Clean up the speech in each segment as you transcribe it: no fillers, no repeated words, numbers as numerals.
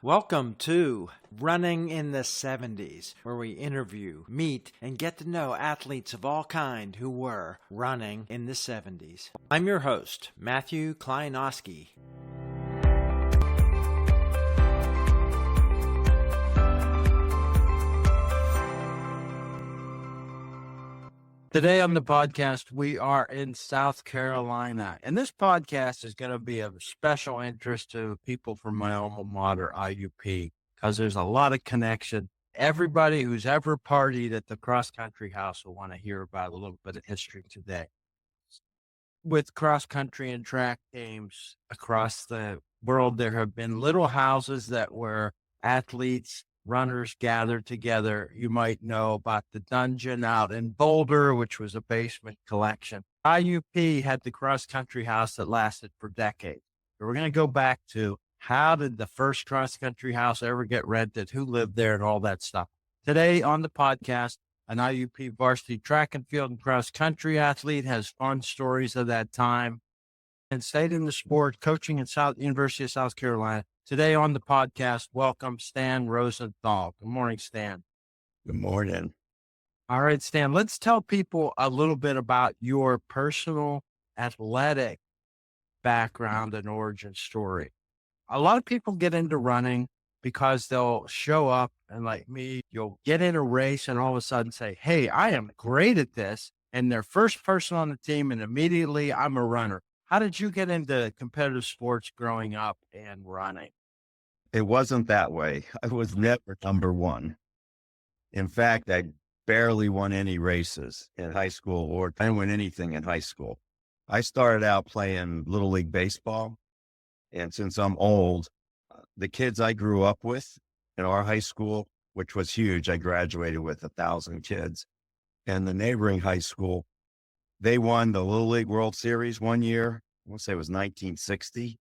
Welcome to Running in the 70s, where we interview, meet, and get to know athletes of all kind who were running in the 70s. I'm your host, Matthew Kleinowski. Today on the podcast, we are in South Carolina, and this podcast is going to be of special interest to people from my alma mater, IUP, because there's a lot of connection. Everybody who's ever partied at the cross country house will want to hear about a little bit of history today. With cross country and track teams across the world, there have been little houses that where athletes, runners gathered together. You might know about the dungeon out in Boulder, which was a basement collection. IUP had the cross country house that lasted for decades. So we're going to go back to how did the first cross country house ever get rented, who lived there, and all that stuff. Today on the podcast, an IUP varsity track and field and cross country athlete has fun stories of that time and stayed in the sport, coaching at University of South Carolina. Today on the podcast, welcome Stan Rosenthal. Good morning, Stan. Good morning. All right, Stan, let's tell people a little bit about your personal athletic background and origin story. A lot of people get into running because they'll show up and, like me, you'll get in a race and all of a sudden say, hey, I am great at this. And they're first person on the team and immediately I'm a runner. How did you get into competitive sports growing up and running? It wasn't that way. I was never number one. In fact, I barely won any races in high school or I didn't win anything in high school. I started out playing Little League baseball. And since I'm old, the kids I grew up with in our high school, which was huge, I graduated with 1,000 kids. And the neighboring high school, they won the Little League World Series one year. I want to say it was 1960.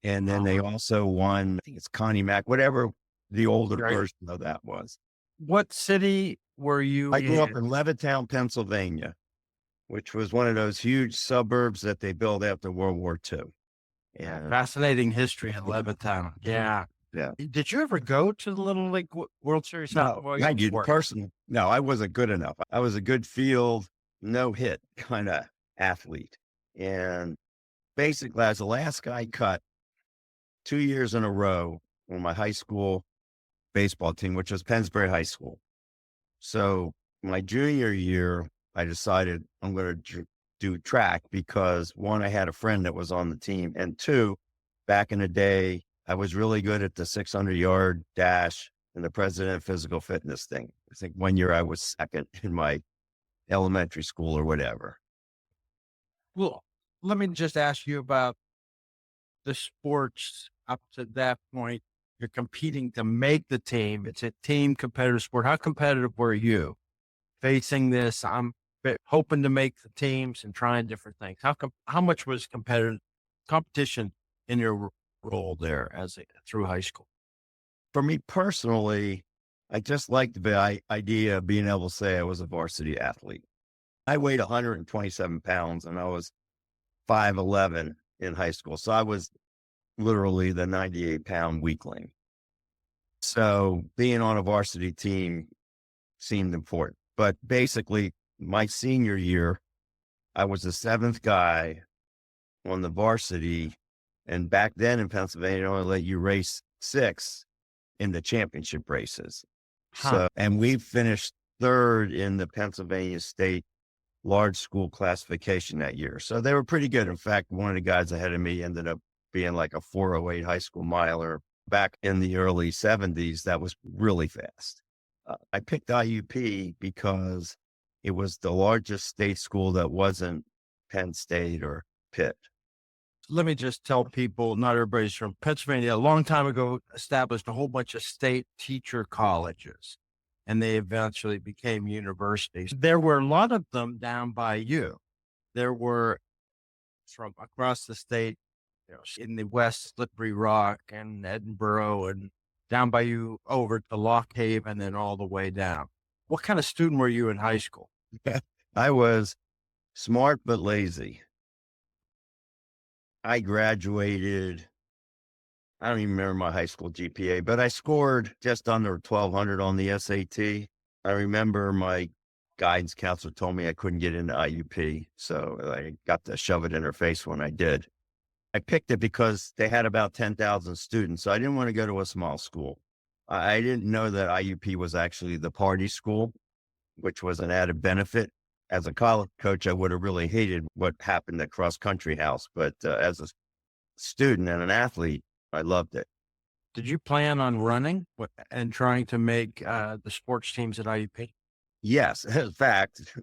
And then they also won, I think it's Connie Mack, whatever the older version of that was. What city were you I grew up in Levittown, Pennsylvania, which was one of those huge suburbs that they built after World War II. Yeah. Fascinating history in Levittown. Yeah. Yeah. Did you ever go to the Little League World Series? No, I didn't personally. No, I wasn't good enough. I was a good field, no hit kind of athlete. And basically, I was the last guy cut 2 years in a row on my high school baseball team, which was Pennsbury High School. So my junior year, I decided I'm going to do track because one, I had a friend that was on the team. And two, back in the day, I was really good at the 600-yard dash and the president physical fitness thing. I think one year I was second in my elementary school or whatever. Well, let me just ask you about the sports up to that point. You're competing to make the team. It's a team competitive sport. How competitive were you facing this? I'm hoping to make the teams and trying different things. How much was competition in your role there through high school? For me personally, I just liked the idea of being able to say I was a varsity athlete. I weighed 127 pounds and I was 5'11" in high school. So I was literally the 98-pound weakling. So being on a varsity team seemed important. But basically, my senior year, I was the seventh guy on the varsity. And back then in Pennsylvania, they only let you race 6 in the championship races. So, and we finished third in the Pennsylvania State large school classification that year. So they were pretty good. In fact, one of the guys ahead of me ended up being like a 408 high school miler back in the early 70s. That was really fast. I picked IUP because it was the largest state school that wasn't Penn State or Pitt. Let me just tell people, not everybody's from Pennsylvania. A long time ago, established a whole bunch of state teacher colleges, and they eventually became universities. There were a lot of them down by you. There were from across the state, in the West, Slippery Rock and Edinburgh, and down by you over to Lock Haven and all the way down. What kind of student were you in high school? I was smart but lazy. I graduated I don't even remember my high school GPA, but I scored just under 1200 on the SAT. I remember my guidance counselor told me I couldn't get into IUP. So I got to shove it in her face when I did. I picked it because they had about 10,000 students. So I didn't want to go to a small school. I didn't know that IUP was actually the party school, which was an added benefit. As a college coach, I would have really hated what happened at Cross Country House. But as a student and an athlete, I loved it. Did you plan on running and trying to make the sports teams at IUP? Yes. In fact,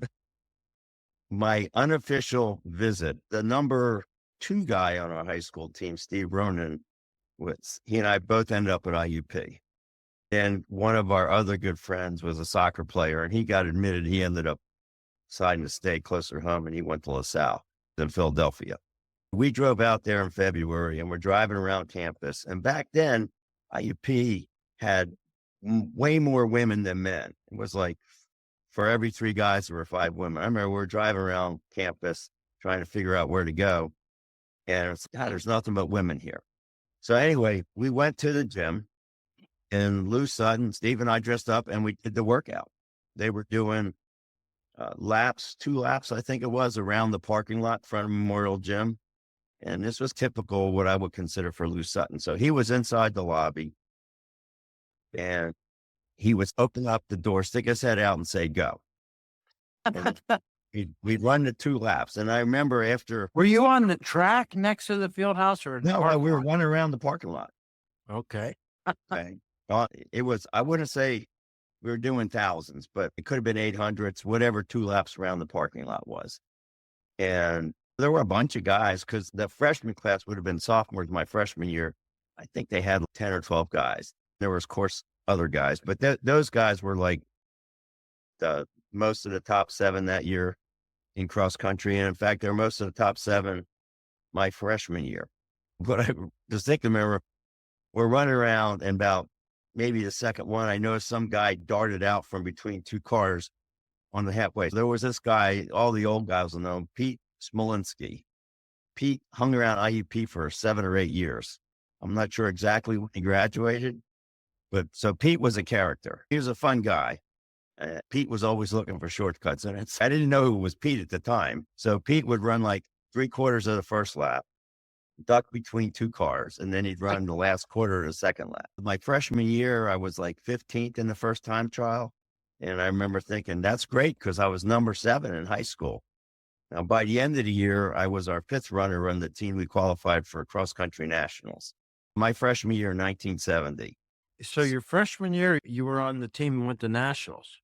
my unofficial visit, the number 2 guy on our high school team, Steve Ronan, he and I both ended up at IUP. And one of our other good friends was a soccer player, and he got admitted. He ended up deciding to stay closer home, and he went to LaSalle in Philadelphia. We drove out there in February, and we're driving around campus. And back then, IUP had way more women than men. It was like for every 3 guys, there were 5 women. I remember we're driving around campus trying to figure out where to go. And it's, God, there's nothing but women here. So anyway, we went to the gym, and Lou Sutton, Steve and I dressed up, and we did the workout. They were doing laps, 2 laps, I think it was, around the parking lot in front of Memorial Gym. And this was typical what I would consider for Lou Sutton. So he was inside the lobby, and he would open up the door, stick his head out, and say, "Go." And we'd run the 2 laps. And I remember after. Were you on the track next to the field house or? No, we were running around the parking lot. Okay. Okay. It was, I wouldn't say we were doing thousands, but it could have been 800s, whatever 2 laps around the parking lot was. And there were a bunch of guys because the freshman class would have been sophomores my freshman year. I think they had 10 or 12 guys. There was, of course, other guys, but those guys were like the most of the top 7 that year in cross country. And in fact, they were most of the top 7 my freshman year. But I distinctly remember we're running around, and about maybe the second one, I noticed some guy darted out from between 2 cars on the halfway. There was this guy, all the old guys will know, Pete Smolinski. Pete hung around IUP for 7 or 8 years. I'm not sure exactly when he graduated, but so Pete was a character. He was a fun guy. Pete was always looking for shortcuts, and I didn't know who was Pete at the time. So Pete would run like 3/4 of the first lap, duck between 2 cars, and then he'd run the last quarter of the second lap. My freshman year, I was like 15th in the first time trial. And I remember thinking, that's great because I was number 7 in high school. Now, by the end of the year, I was our 5th runner on the team we qualified for cross country nationals. My freshman year, 1970. So your freshman year, you were on the team and went to nationals.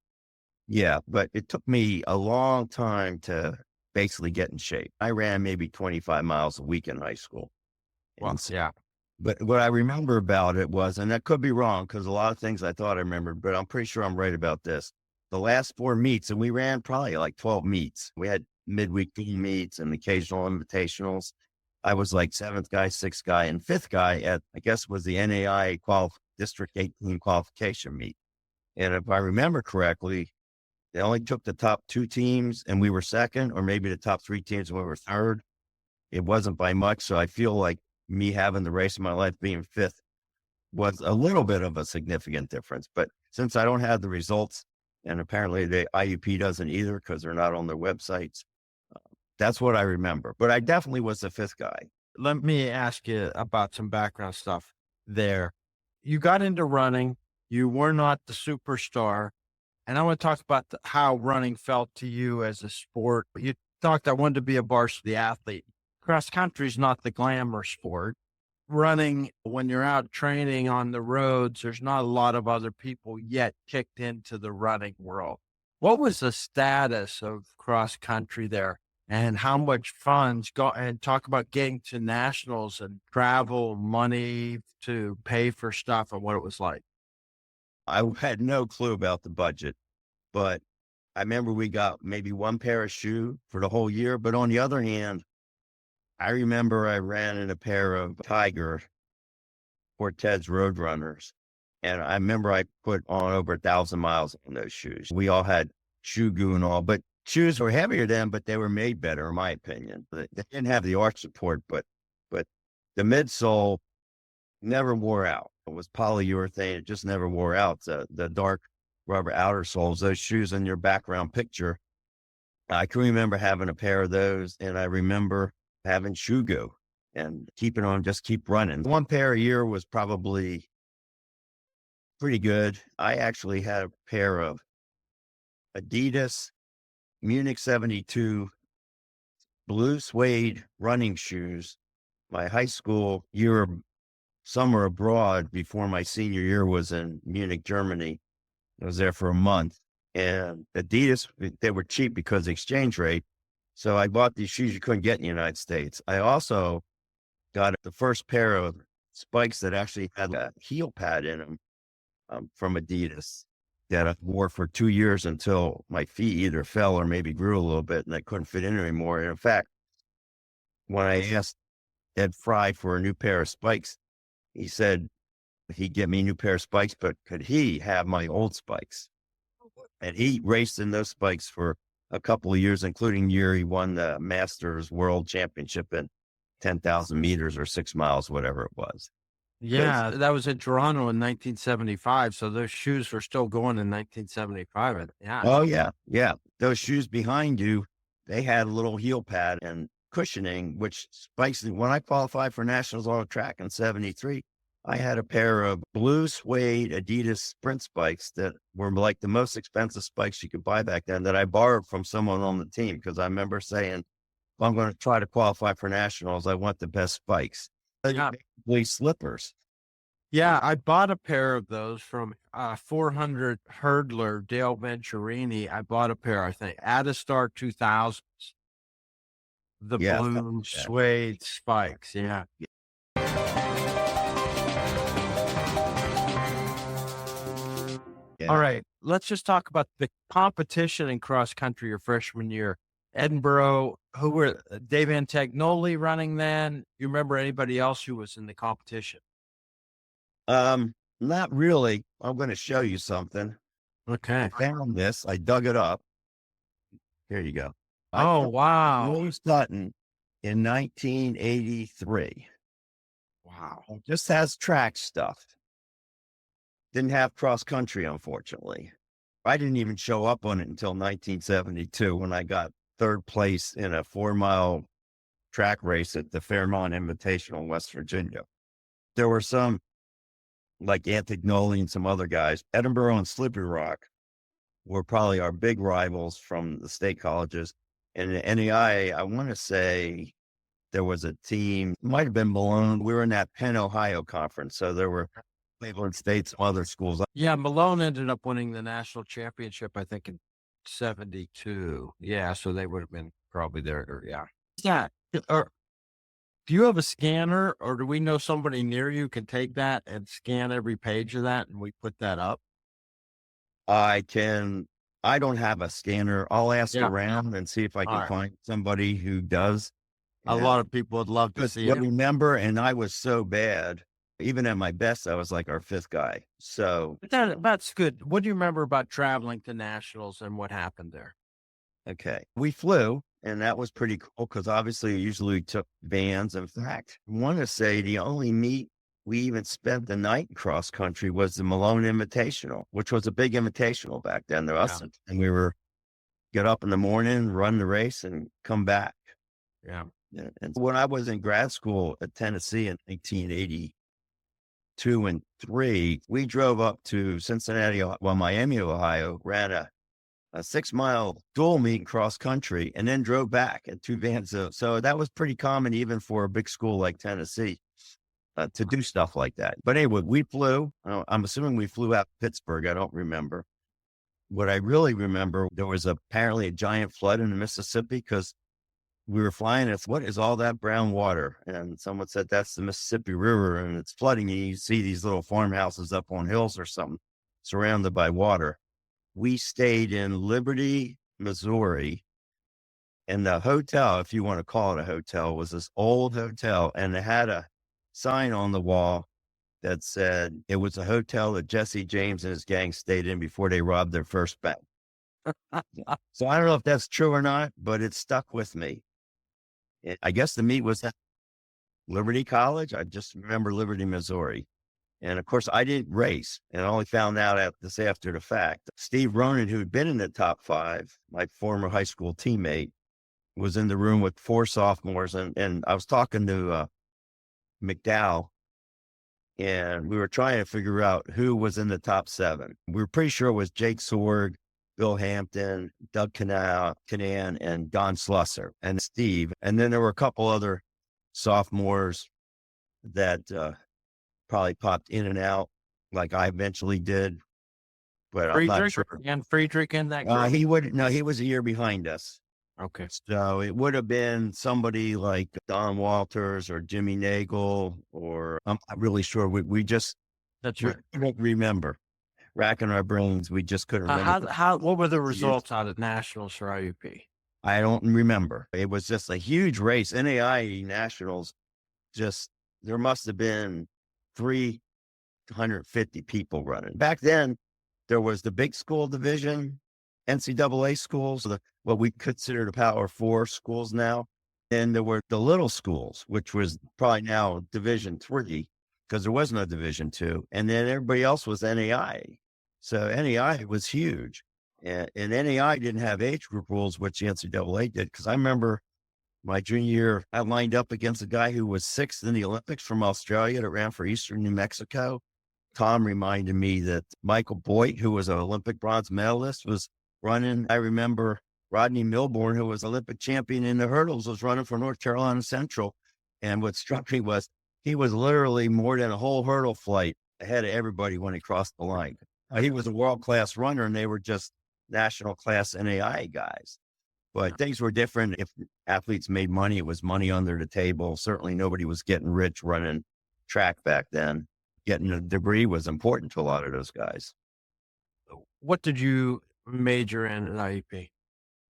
Yeah, but it took me a long time to basically get in shape. I ran maybe 25 miles a week in high school. Well, yeah. But what I remember about it was, and that could be wrong because a lot of things I thought I remembered, but I'm pretty sure I'm right about this. The last 4 meets, and we ran probably like 12 meets. We had midweek team meets and occasional invitationals. I was like 7th guy, 6th guy, and 5th guy at, I guess, was the NAI District 18 qualification meet. And if I remember correctly, they only took the top 2 teams and we were 2nd, or maybe the top 3 teams and we were 3rd. It wasn't by much. So I feel like me having the race of my life being 5th was a little bit of a significant difference. But since I don't have the results, and apparently the IUP doesn't either because they're not on their websites, that's what I remember. But I definitely was the 5th guy. Let me ask you about some background stuff there. You got into running. You were not the superstar. And I want to talk about how running felt to you as a sport. You talked, I wanted to be a varsity athlete. Cross country is not the glamour sport. Running, when you're out training on the roads, there's not a lot of other people yet kicked into the running world. What was the status of cross country there, and how much funds go, and talk about getting to nationals and travel, money to pay for stuff, and what it was like? I had no clue about the budget, but I remember we got maybe 1 pair of shoe for the whole year. But on the other hand, I remember I ran in a pair of Tiger Cortez Roadrunners. And I remember I put on over 1,000 miles on those shoes. We all had shoe goo and all, but shoes were heavier then, but they were made better, in my opinion. They didn't have the arch support, but the midsole never wore out. It was polyurethane. It just never wore out. The dark rubber outer soles, those shoes in your background picture, I can remember having a pair of those, and I remember having shoe goo and keeping on, just keep running. One pair a year was probably pretty good. I actually had a pair of Adidas Munich 72 blue suede running shoes. My high school year, summer abroad before my senior year was in Munich, Germany. I was there for a month, and Adidas, they were cheap because of the exchange rate. So I bought these shoes you couldn't get in the United States. I also got the first pair of spikes that actually had a heel pad in them from Adidas that I wore for 2 years until my feet either fell or maybe grew a little bit and I couldn't fit in anymore. And in fact, when I asked Ed Fry for a new pair of spikes, he said he'd get me a new pair of spikes, but could he have my old spikes? And he raced in those spikes for a couple of years, including the year he won the Masters World Championship in 10,000 meters or 6 miles, whatever it was. Yeah, that was in Toronto in 1975. So those shoes were still going in 1975. Yeah. Oh, yeah. Yeah. Those shoes behind you, they had a little heel pad and cushioning, which spikes. When I qualified for Nationals Auto Track in 73, I had a pair of blue suede Adidas sprint spikes that were like the most expensive spikes you could buy back then that I borrowed from someone on the team. Cause I remember saying, if I'm going to try to qualify for Nationals, I want the best spikes. Yeah. Basically slippers. Yeah, I bought a pair of those from 400 hurdler Dale Venturini. I bought a pair, I think, Adastar 2000s. The Yeah, blue suede spikes. Yeah. Yeah. All right. Let's just talk about the competition in cross country your freshman year. Edinburgh, who were Dave Antagnoli running then? You remember anybody else who was in the competition? Not really. I'm going to show you something. Okay. I found this. I dug it up. Here you go. Oh, wow. Rose Sutton in 1983. Wow. It just has track stuff. Didn't have cross country, unfortunately. I didn't even show up on it until 1972 when I got third place in a 4-mile track race at the Fairmont Invitational in West Virginia. There were some like Antignoli and some other guys. Edinburgh and Slippery Rock were probably our big rivals from the state colleges. And the NEI, I want to say there was a team, might have been Malone. We were in that Penn, Ohio conference. So there were Cleveland State, some other schools. Yeah, Malone ended up winning the national championship, I think, in 72. Yeah, so they would have been probably there. Yeah. Yeah. Or do you have a scanner, or do we know somebody near you can take that and scan every page of that and we put that up? I don't have a scanner. I'll ask Yeah. around and see if I can right. find somebody who does. A lot of people would love to see I it. remember, and I was so bad. Even at my best, I was like our fifth guy. So, That's good. What do you remember about traveling to nationals and what happened there? okay. We flew, and that was pretty cool because obviously usually we took vans. In fact, I want to say the only meet we even spent the night in cross country was the Malone Invitational, which was a big invitational back then to us. And we were get up in the morning, run the race, and come back. Yeah. And when I was in grad school at Tennessee in 1982 and 3, we drove up to Cincinnati, Miami, Ohio, ran a 6-mile dual meet in cross country, and then drove back in 2 vans. So that was pretty common even for a big school like Tennessee to do stuff like that. But anyway, we flew. I'm assuming we flew out of Pittsburgh. I don't remember. What I really remember, there was apparently a giant flood in the Mississippi because we were flying. It's what is all that brown water? And someone said that's the Mississippi River and it's flooding. And you see these little farmhouses up on hills or something surrounded by water. We stayed in Liberty, Missouri. And the hotel, if you want to call it a hotel, was this old hotel. And it had a sign on the wall that said it was a hotel that Jesse James and his gang stayed in before they robbed their first bank. So I don't know if that's true or not, but it stuck with me. I guess the meet was Liberty College. I just remember Liberty, Missouri. And of course, I didn't race, and I only found out this after the fact. Steve Ronan, who had been in the top 5, my former high school teammate, was in the room with 4 sophomores. And I was talking to McDowell, and we were trying to figure out who was in the top 7. We were pretty sure it was Jake Sorg, Bill Hampton, Doug Canan, and Don Slusser, and Steve. And then there were a couple other sophomores that probably popped in and out like I eventually did, but I'm not sure. And Friedrich in that group? He was a year behind us. Okay. So it would have been somebody like Don Walters or Jimmy Nagel, or I'm not really sure. We just, That's right. we don't remember. Racking our brains. We just couldn't remember. What were the results out of nationals for IUP? I don't remember. It was just a huge race. NAIA nationals, there must have been 350 people running. Back then, there was the big school division, NCAA schools, what we consider the Power 4 schools now. And there were the little schools, which was probably now Division 3, because there was no Division 2. And then everybody else was NAIA. So NAIA was huge. And NAIA didn't have age group rules, which the NCAA did, because I remember my junior year, I lined up against a guy who was 6th in the Olympics from Australia that ran for Eastern New Mexico. Tom reminded me that Michael Boyd, who was an Olympic bronze medalist, was running. I remember Rodney Milbourne, who was Olympic champion in the hurdles, was running for North Carolina Central. And what struck me was he was literally more than a whole hurdle flight ahead of everybody when he crossed the line. He was a world-class runner, and they were just national class NAIA guys. But things were different. If athletes made money, it was money under the table. Certainly nobody was getting rich running track back then. Getting a degree was important to a lot of those guys. What did you major in at IUP?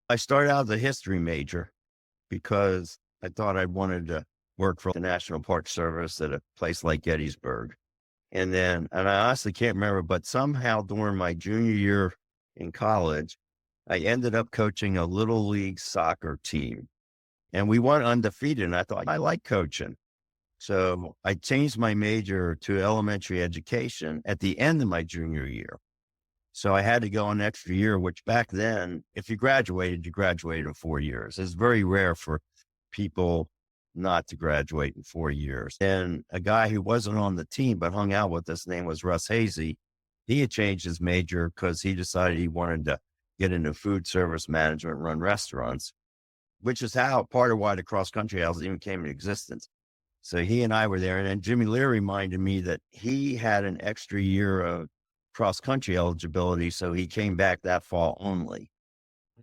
I started out as a history major because I thought I wanted to work for the National Park Service at a place like Gettysburg. And I honestly can't remember, but somehow during my junior year in college, I ended up coaching a little league soccer team, and we went undefeated. And I thought, I like coaching. So I changed my major to elementary education at the end of my junior year. So I had to go an extra year, which back then, if you graduated in 4 years. It's very rare for people not to graduate in 4 years. And a guy who wasn't on the team, but hung out with us, name was Russ Hazy. He had changed his major because he decided he wanted to get into food service management, run restaurants, which is part of why the cross country house even came into existence. So he and I were there. And then Jimmy Lear reminded me that he had an extra year of cross country eligibility. So he came back that fall only.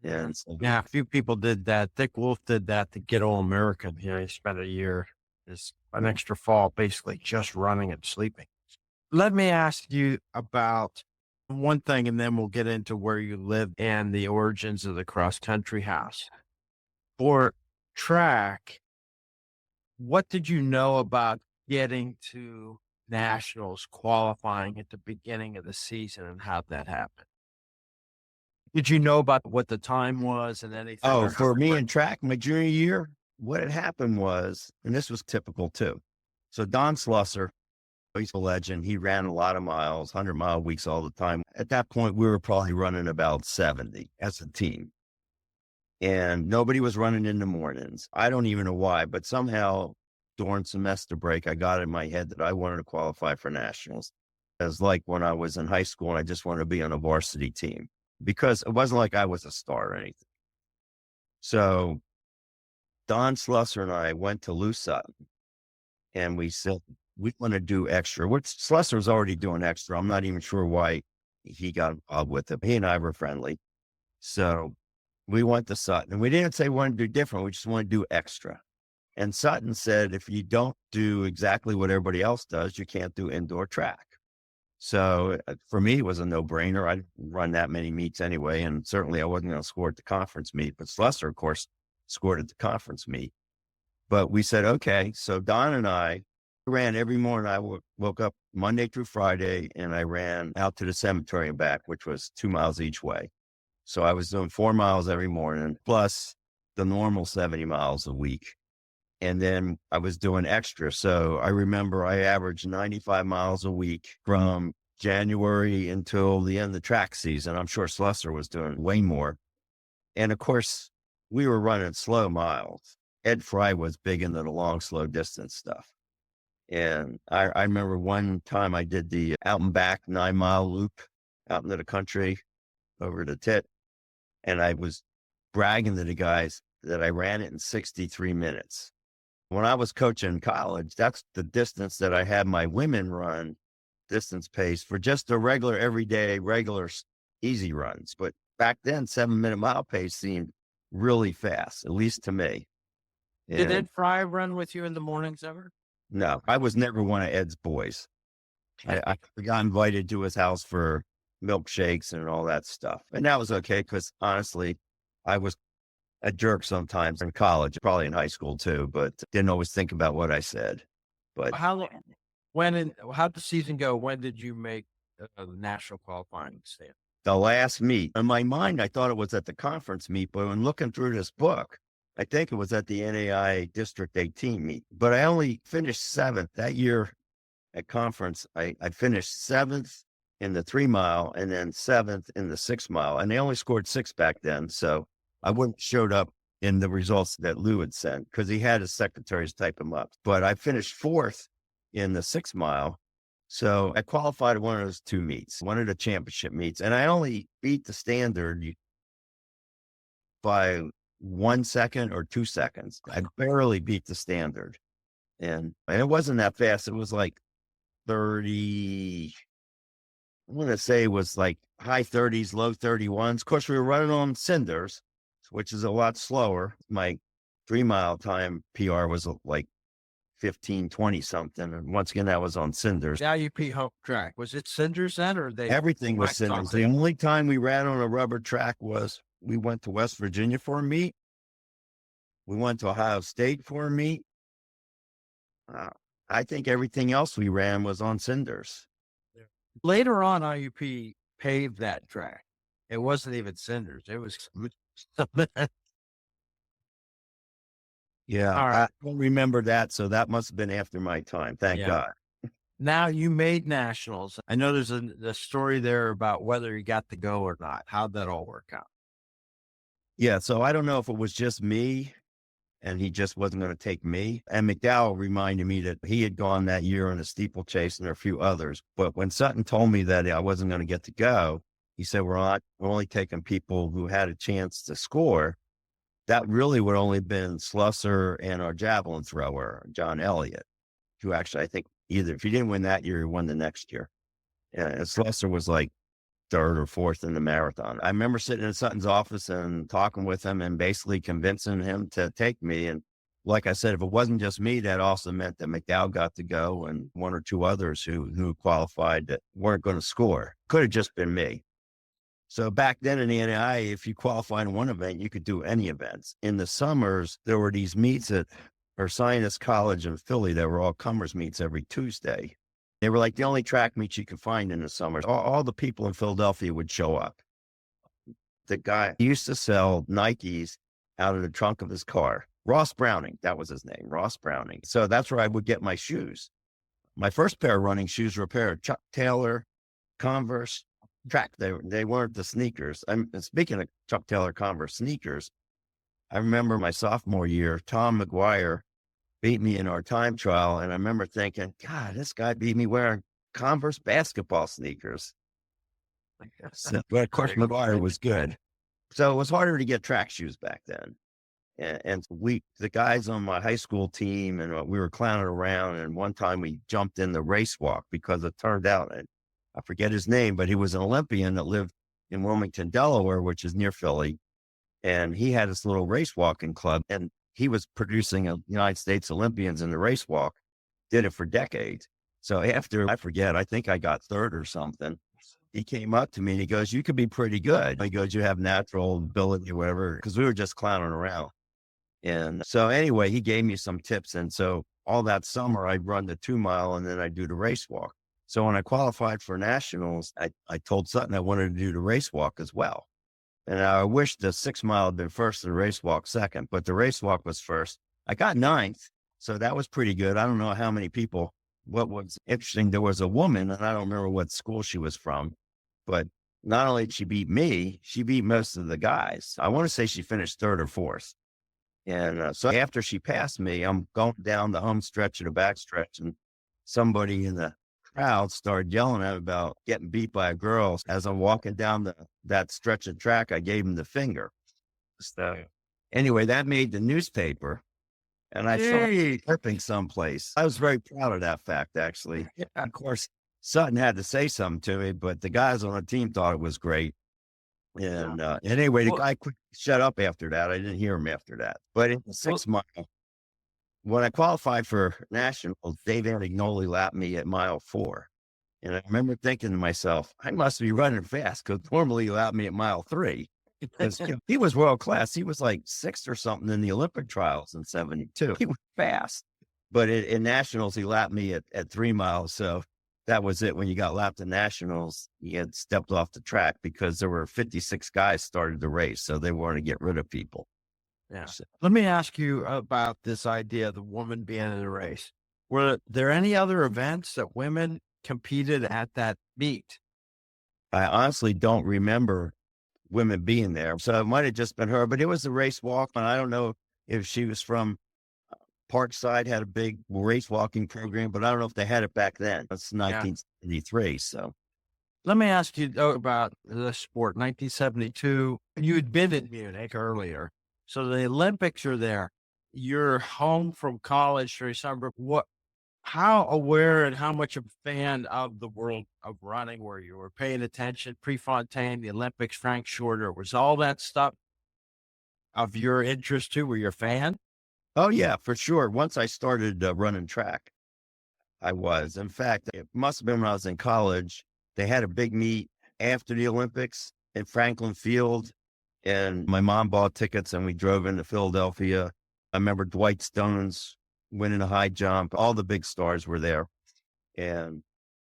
And so, Yeah, a few people did that. Dick Wolf did that to get All American. He spent a year, an extra fall, basically just running and sleeping. Let me ask you about one thing, and then we'll get into where you live and the origins of the cross country house. For track, what did you know about getting to nationals, qualifying at the beginning of the season, and how that happened? Did you know about what the time was and anything? Oh, for me in track, my junior year, what had happened was, and this was typical too. So Don Slusser, he's a legend. He ran a lot of miles, 100-mile weeks all the time. At that point, we were probably running about 70 as a team. And nobody was running in the mornings. I don't even know why, but somehow during semester break, I got in my head that I wanted to qualify for nationals. It was like when I was in high school and I just wanted to be on a varsity team, because it wasn't like I was a star or anything. So Don Slusser and I went to Lou Sutton, and we said, we want to do extra, which Slusser was already doing extra. I'm not even sure why he got involved with it. He and I were friendly. So we went to Sutton, and we didn't say we wanted to do different. We just want to do extra. And Sutton said, if you don't do exactly what everybody else does, you can't do indoor track. So for me, it was a no-brainer. I'd run that many meets anyway, and certainly I wasn't going to score at the conference meet. But Slusser, of course, scored at the conference meet. But we said, okay. So Don and I ran every morning. I woke up Monday through Friday, and I ran out to the cemetery and back, which was 2 miles each way. So I was doing 4 miles every morning, plus the normal 70 miles a week. And then I was doing extra. So I remember I averaged 95 miles a week from January until the end of the track season. I'm sure Slusser was doing way more. And of course, we were running slow miles. Ed Fry was big into the long, slow distance stuff. And I remember one time I did the out and back 9-mile loop out into the country over to Tit. And I was bragging to the guys that I ran it in 63 minutes. When I was coaching in college, that's the distance that I had my women run distance pace for just the regular, everyday, easy runs. But back then, 7-minute mile pace seemed really fast, at least to me. Did Ed Fry run with you in the mornings ever? No, I was never one of Ed's boys. I got invited to his house for milkshakes and all that stuff. And that was okay because honestly, I was a jerk sometimes in college, probably in high school too, but didn't always think about what I said. But how'd the season go? When did you make the national qualifying stand? the last meet, in my mind, I thought it was at the conference meet, but when looking through this book, I think it was at the NAI District 18 meet, but I only finished 7th that year at conference. I finished 7th in the 3-mile and then 7th in the 6-mile. And they only scored 6 back then. So I wouldn't showed up in the results that Lou had sent because he had his secretaries type them up. But I finished 4th in the 6-mile. So I qualified at one of those 2 meets, one of the championship meets. And I only beat the standard by 1 second or 2 seconds. I barely beat the standard. And it wasn't that fast. It was like 30, I want to say it was like high 30s, low 31s. Of course, we were running on cinders, which is a lot slower. My 3-mile time PR was like 15:20 something. And once again, that was on cinders. The IUP home track, was it cinders then or Everything was cinders. Something? The only time we ran on a rubber track was we went to West Virginia for a meet. We went to Ohio State for a meet. I think everything else we ran was on cinders. Later on, IUP paved that track. It wasn't even cinders. It was Yeah, All right. I don't remember that. So that must have been after my time. Thank Yeah. God. Now you made nationals. I know there's a story there about whether you got to go or not. How'd that all work out? Yeah, so I don't know if it was just me and he just wasn't going to take me. And McDowell reminded me that he had gone that year in a steeplechase and there are a few others. But when Sutton told me that I wasn't going to get to go, he said, we're only taking people who had a chance to score. That really would only been Slusser and our javelin thrower, John Elliott, who actually, I think either if he didn't win that year, he won the next year. And Slusser was like 3rd or 4th in the marathon. I remember sitting in Sutton's office and talking with him and basically convincing him to take me. And like I said, if it wasn't just me, that also meant that McDowell got to go and 1 or 2 others who qualified that weren't going to score. Could have just been me. So back then in the NAI, if you qualified in one event, you could do any events. In the summers, there were these meets at Ursinus College in Philly that were all comers meets every Tuesday. They were like the only track meets you could find in the summers. All the people in Philadelphia would show up. The guy used to sell Nikes out of the trunk of his car. Ross Browning, that was his name, Ross Browning. So that's where I would get my shoes. My first pair of running shoes were a pair of Chuck Taylor Converse track. They weren't the sneakers. Speaking of Chuck Taylor Converse sneakers, I remember my sophomore year, Tom McGuire beat me in our time trial. And I remember thinking, God, this guy beat me wearing Converse basketball sneakers. So, but of course, McGuire was good. So it was harder to get track shoes back then. And the guys on my high school team, and we were clowning around. And one time we jumped in the race walk because it turned out, I forget his name, but he was an Olympian that lived in Wilmington, Delaware, which is near Philly. And he had this little race walking club, and he was producing United States Olympians in the race walk, did it for decades. So after, I think I got 3rd or something. He came up to me and he goes, you could be pretty good. He goes, you have natural ability or whatever, because we were just clowning around. And so anyway, he gave me some tips. And so all that summer I'd run the 2-mile and then I'd do the race walk. So when I qualified for nationals, I told Sutton I wanted to do the race walk as well. And I wish the 6-mile had been first and the race walk second, but the race walk was first. I got ninth. So that was pretty good. I don't know how many people. What was interesting, there was a woman, and I don't remember what school she was from, but not only did she beat me, she beat most of the guys. I want to say she finished third or fourth. And so after she passed me, I'm going down the home stretch and the back stretch, and somebody in the crowd started yelling at me about getting beat by a girl. As I'm walking down that stretch of track, I gave him the finger. So anyway, that made the newspaper. And I saw it clipping someplace. I was very proud of that fact, actually. Of course, Sutton had to say something to me, but the guys on the team thought it was great. And anyway, the guy quick shut up after that. I didn't hear him after that. But in the 6 mile, when I qualified for nationals, Dave Antignoli lapped me at mile 4. And I remember thinking to myself, I must be running fast because normally he lapped me at mile 3. Because he was world class. He was like 6th or something in the Olympic trials in 72. He was fast. But in nationals, he lapped me at 3 miles. So that was it. When you got lapped in nationals, he had stepped off the track because there were 56 guys started the race. So they wanted to get rid of people. Yeah. So, let me ask you about this idea of the woman being in the race. Were there any other events that women competed at that meet? I honestly don't remember women being there. So it might have just been her, but it was a race walk. And I don't know if she was from Parkside, had a big race walking program, but I don't know if they had it back then. It's 1973. So let me ask you about the sport. 1972, you had been in Munich earlier. So the Olympics are there. You're home from college for summer. How aware and how much of a fan of the world of running were you? Were paying attention? Prefontaine, the Olympics, Frank Shorter, was all that stuff of your interest too? Were you a fan? Oh yeah, for sure. Once I started running track, I was. In fact, it must have been when I was in college. They had a big meet after the Olympics in Franklin Field, and my mom bought tickets and we drove into Philadelphia. I remember Dwight Stones winning a high jump. All the big stars were there. And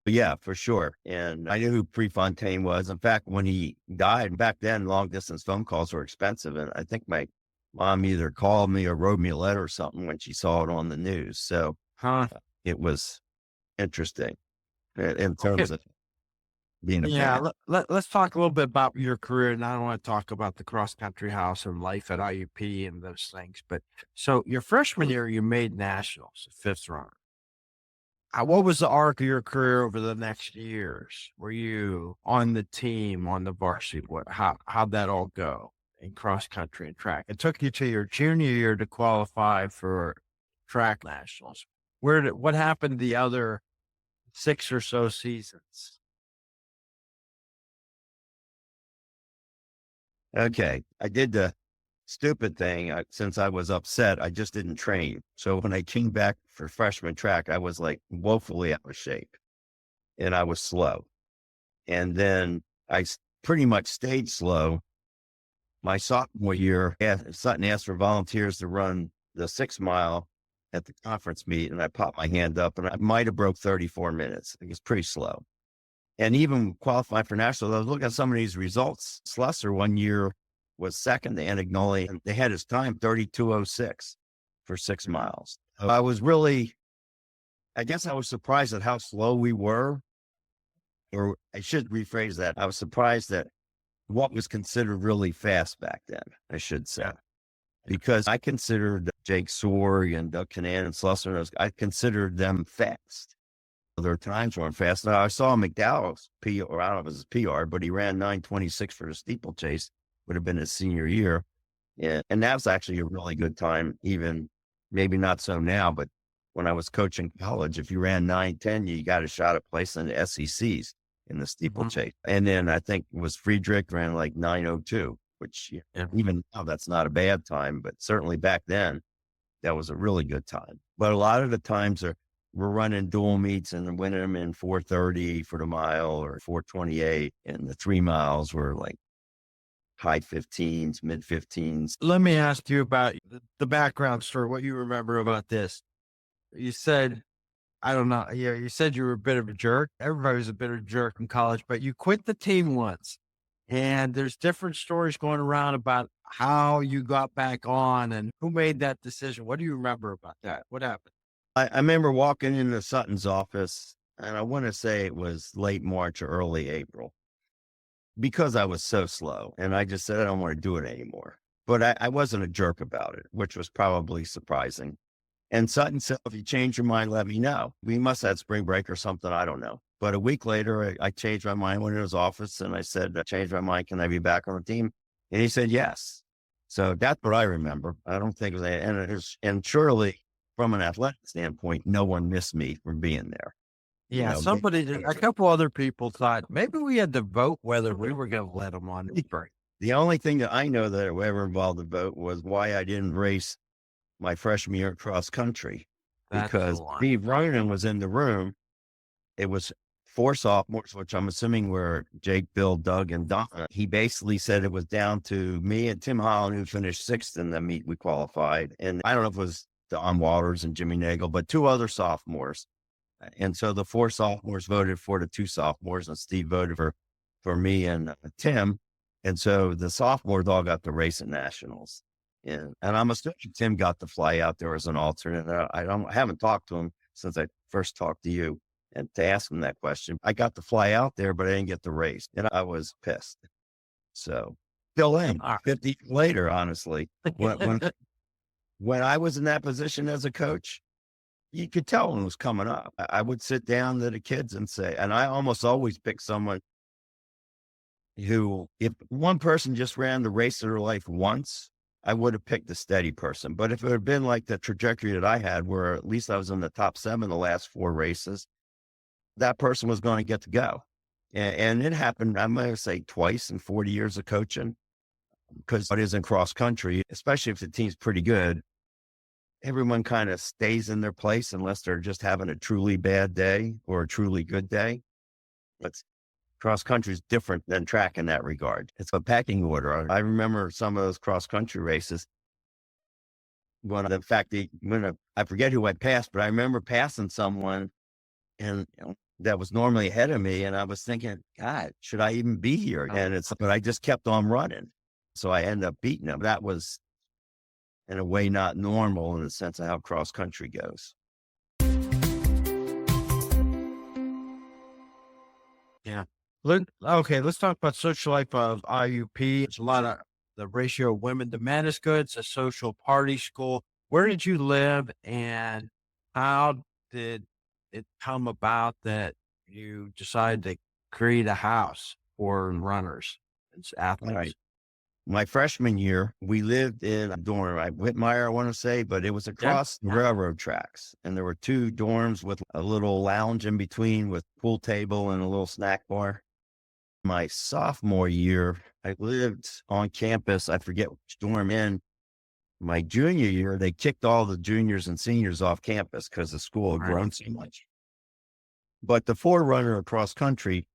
yeah, for sure. And I knew who Prefontaine was. In fact, when he died back then, long distance phone calls were expensive. And I think my mom either called me or wrote me a letter or something when she saw it on the news. So it was interesting in terms of being a fan. Let's talk a little bit about your career. And I don't want to talk about the cross country house and life at IUP and those things. But so your freshman year, you made nationals, 5th runner. What was the arc of your career over the next years? Were you on the team, on the varsity? How'd that all go in cross country and track? It took you to your junior year to qualify for track nationals. What happened the other 6 or so seasons? Okay. I did the stupid thing. Since I was upset, I just didn't train. So when I came back for freshman track, I was like woefully out of shape and I was slow. And then I pretty much stayed slow. My sophomore year, Sutton asked for volunteers to run the 6 mile at the conference meet. And I popped my hand up and I might've broke 34 minutes. It was pretty slow. And even qualifying for nationals, I was looking at some of these results. Slusser one year was second to Antignoli, and they had his time 32:06 for 6 miles. I was really, I guess I was surprised at how slow we were, or I should rephrase that. I was surprised at what was considered really fast back then, I should say, because I considered Jake Sorg and Doug Canan and Slusser, I considered them fast. Their times weren't fast. Now I saw McDowell's PR, or I don't know if it was his PR, but he ran 9:26 for the steeplechase, would have been his senior year. Yeah. And that was actually a really good time, even maybe not so now, but when I was coaching college, if you ran 9:10, you got a shot at placing the SECs in the steeplechase. And then I think it was Friedrich ran like 9:02, which even now that's not a bad time, but certainly back then that was a really good time. But a lot of the times we're running dual meets and winning them in 4:30 for the mile or 4:28. And the 3 miles were like high 15s, mid 15s. Let me ask you about the background story, what you remember about this. You said, I don't know, you said you were a bit of a jerk. Everybody was a bit of a jerk in college, but you quit the team once And there's different stories going around about how you got back on and who made that decision. What do you remember about that? What happened? I remember walking into Sutton's office, and I want to say it was late March or early April, because I was so slow. And I just said, I don't want to do it anymore. But I wasn't a jerk about it, which was probably surprising. And Sutton said, if you change your mind, let me know. We must have had spring break or something. I don't know. But a week later, I changed my mind, went to his office, and I said, I changed my mind. Can I be back on the team? And he said, yes. So that's what I remember. I don't think it was, and surely from an athletic standpoint, no one missed me from being there. Yeah, a couple other people thought maybe we had to vote whether we were going to let them on break. The only thing that I know that ever involved the vote was why I didn't race my freshman year cross country, because Steve Ronan was in the room. It was 4 sophomores, which I'm assuming were Jake, Bill, Doug, and Donna. He basically said it was down to me and Tim Holland, who finished 6th in the meet we qualified. And I don't know if it was Don Waters and Jimmy Nagel, but 2 other sophomores. And so the 4 sophomores voted for the 2 sophomores, and Steve voted for me and Tim. And so the sophomores all got the race at nationals. And I'm assuming Tim got to fly out there as an alternate. I haven't talked to him since I first talked to you and to ask him that question. I got to fly out there, but I didn't get the race, and I was pissed. So still am 50 years later, honestly. When I was in that position as a coach, you could tell when it was coming up. I would sit down to the kids and say, and I almost always pick someone who, if one person just ran the race of their life once, I would have picked a steady person. But if it had been like the trajectory that I had, where at least I was in the top 7 the last 4 races, that person was going to get to go. And it happened, I'm going to say, twice in 40 years of coaching, because it is in cross country, especially if the team's pretty good, everyone kind of stays in their place unless they're just having a truly bad day or a truly good day. But cross country is different than track in that regard. It's a packing order. I remember some of those cross country races. When, in fact, I forget who I passed, but I remember passing someone, and that was normally ahead of me, and I was thinking, God, should I even be here? But I just kept on running, so I ended up beating them. That was, in a way, not normal in the sense of how cross country goes. Yeah. Okay, let's talk about social life of IUP. It's a lot of the ratio of women to men is good. It's a social party school. Where did you live, and how did it come about that you decided to create a house for runners and athletes? Right. My freshman year, we lived in a dorm, Whitmire, I want to say, but it was across the railroad tracks. And there were 2 dorms with a little lounge in between with pool table and a little snack bar. My sophomore year, I lived on campus. I forget which dorm in. My junior year, they kicked all the juniors and seniors off campus because the school had grown so much. But the forerunner across country,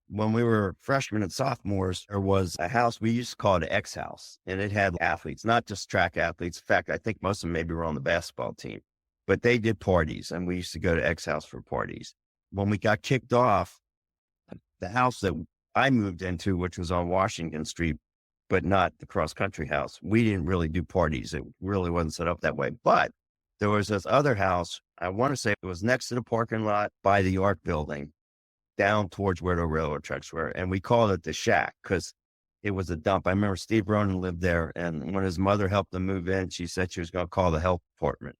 when we were freshmen and sophomores, there was a house we used to call it X House, and it had athletes, not just track athletes. In fact, I think most of them maybe were on the basketball team, but they did parties, and we used to go to X House for parties. When we got kicked off, the house that I moved into, which was on Washington Street, but not the cross country house, we didn't really do parties. It really wasn't set up that way. But there was this other house, I want to say it was next to the parking lot by the art building, down towards where the railroad tracks were. And we called it the Shack because it was a dump. I remember Steve Ronan lived there, and when his mother helped him move in, she said she was going to call the health department.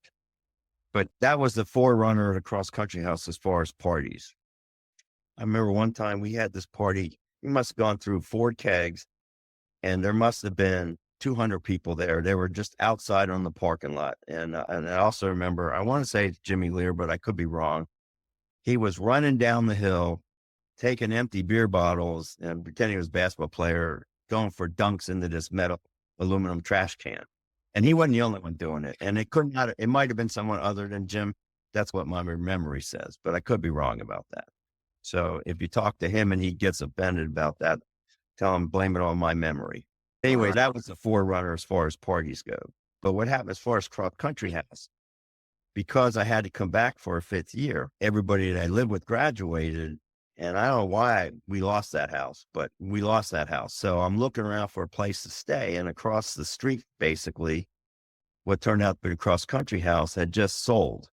But that was the forerunner of the cross country house as far as parties. I remember one time we had this party. We must have gone through 4 kegs, and there must have been 200 people there. They were just outside on the parking lot. And I also remember, I want to say it's Jimmy Lear, but I could be wrong. He was running down the hill, taking empty beer bottles and pretending he was a basketball player, going for dunks into this metal aluminum trash can. And he wasn't the only one doing it. And it might have been someone other than Jim. That's what my memory says, but I could be wrong about that. So if you talk to him and he gets offended about that, tell him, blame it on my memory. Anyway, that was the forerunner as far as parties go. But what happened as far as cross country house, because I had to come back for a 5th year, everybody that I lived with graduated, And I don't know why we lost that house, but we lost that house. So I'm looking around for a place to stay. And across the street, basically, what turned out to be a cross-country house had just sold.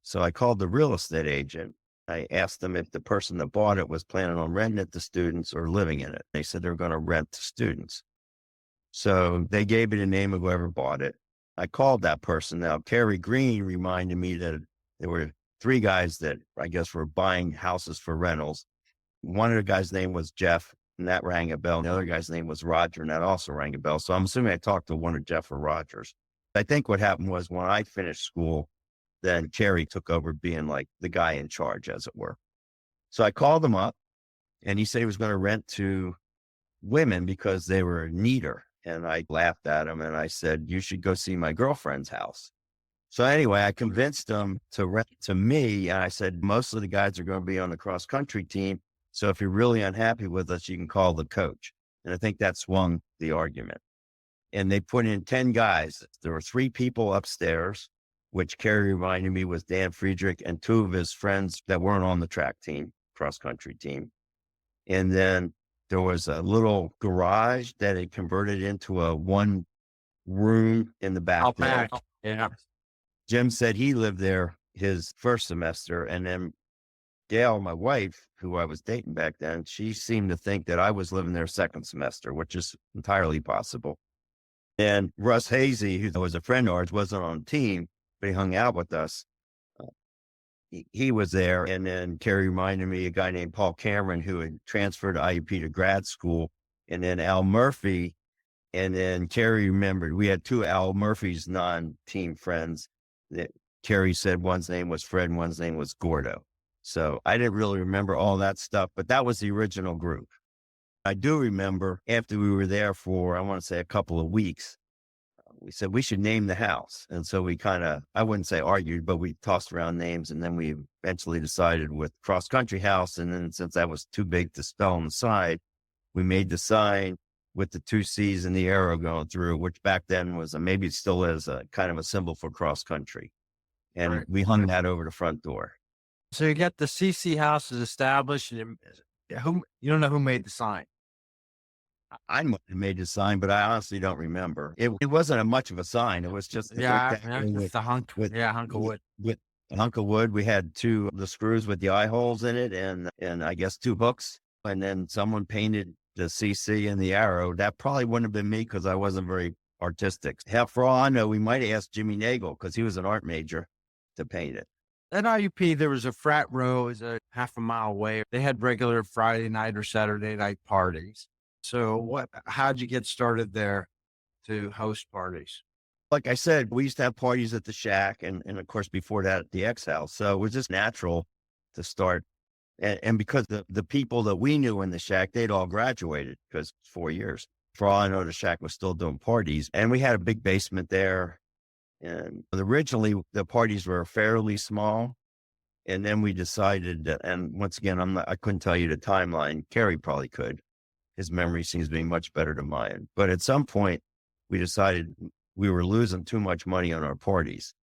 So I called the real estate agent. I asked them if the person that bought it was planning on renting it to students or living in it. They said they were going to rent to students. So they gave me the name of whoever bought it. I called that person. Now, Kerry Green reminded me that there were 3 guys that I guess were buying houses for rentals. One of the guys' name was Jeff, and that rang a bell. The other guy's name was Roger, and that also rang a bell. So I'm assuming I talked to one of Jeff or Rogers. I think what happened was when I finished school, then Kerry took over being like the guy in charge, as it were. So I called him up, and he said he was going to rent to women because they were neater. And I laughed at him, and I said, you should go see my girlfriend's house. So anyway, I convinced him to rent to me. And I said, most of the guys are going to be on the cross country team. So if you're really unhappy with us, you can call the coach. And I think that swung the argument. And they put in 10 guys. There were 3 people upstairs, which Kerry reminded me was Dan Friedrich and 2 of his friends that weren't on the track team, cross country team. And then there was a little garage that had converted into a 1 room in the back. Yeah. Jim said he lived there his first semester. And then Gail, my wife, who I was dating back then, she seemed to think that I was living there second semester, which is entirely possible. And Russ Hazy, who was a friend of ours, wasn't on the team, but he hung out with us. He was there. And then Kerry reminded me a guy named Paul Cameron, who had transferred to IUP to grad school. And then Al Murphy. And then Kerry remembered we had 2 Al Murphy's non-team friends that Kerry said one's name was Fred and one's name was Gordo. So I didn't really remember all that stuff, but that was the original group. I do remember after we were there for, I want to say a couple of weeks, we said we should name the house. And so we kind of, I wouldn't say argued, but we tossed around names, and then we eventually decided with Cross Country House. And then since that was too big to spell on the side, we made the sign with the 2 C's and the arrow going through, which back then was, maybe it still is, a kind of a symbol for cross country. And we hung that over the front door. So you get the CC House is established. And who, you don't know who made the sign? I might have made the sign, but I honestly don't remember. It wasn't much of a sign. It was just the hunk of wood. With a hunk of wood. We had 2 the screws with the eye holes in it, and I guess 2 hooks. And then someone painted the CC and the arrow. That probably wouldn't have been me because I wasn't very artistic. Hell, for all I know, we might have asked Jimmy Nagel because he was an art major to paint it. At IUP, there was a frat row, it was a half a mile away. They had regular Friday night or Saturday night parties. So how'd you get started there to host parties? Like I said, we used to have parties at the Shack and of course before that at the X House. So it was just natural to start. And because the people that we knew in the Shack, they'd all graduated because 4 years. For all I know, the Shack was still doing parties, and we had a big basement there. And originally the parties were fairly small. And then we decided that, and once again, I couldn't tell you the timeline. Kerry probably could. His memory seems to be much better than mine. But at some point we decided we were losing too much money on our parties.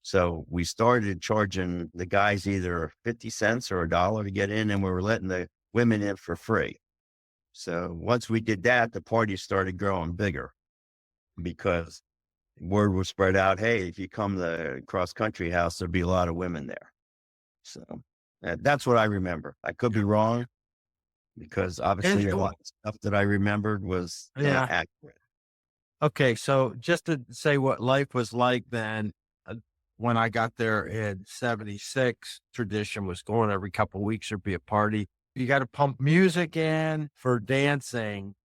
So we started charging the guys either 50 cents or $1 to get in, and we were letting the women in for free. So once we did that, the parties started growing bigger because word was spread out, hey, if you come to the Cross Country House, there'll be a lot of women there. So that's what I remember. I could be wrong because obviously a lot of stuff that I remembered was not accurate. Okay, so just to say what life was like then, when I got there in 76, tradition was going every couple of weeks there'd be a party. You got to pump music in for dancing.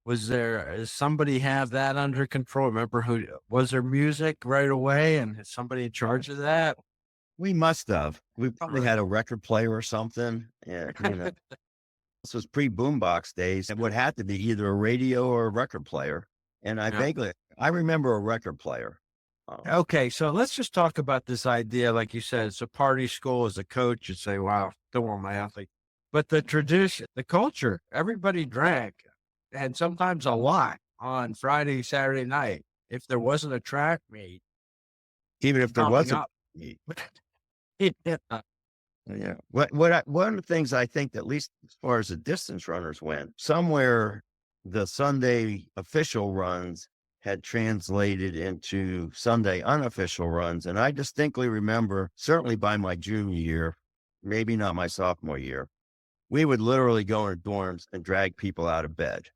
Does somebody have that under control? Remember was there music right away and is somebody in charge of that? We must have. We probably had a record player or something. And, this was pre-boombox days. It would have to be either a radio or a record player. And I remember a record player. Okay, so let's just talk about this idea. Like you said, it's a party school. As a coach, you'd say, wow, don't want my athlete. But the tradition, the culture, everybody drank, and sometimes a lot on Friday, Saturday night. If there wasn't a track meet. Even if there wasn't. Yeah. One of the things I think that, at least as far as the distance runners went, somewhere the Sunday official runs had translated into Sunday unofficial runs. And I distinctly remember, certainly by my junior year, maybe not my sophomore year, we would literally go in dorms and drag people out of bed.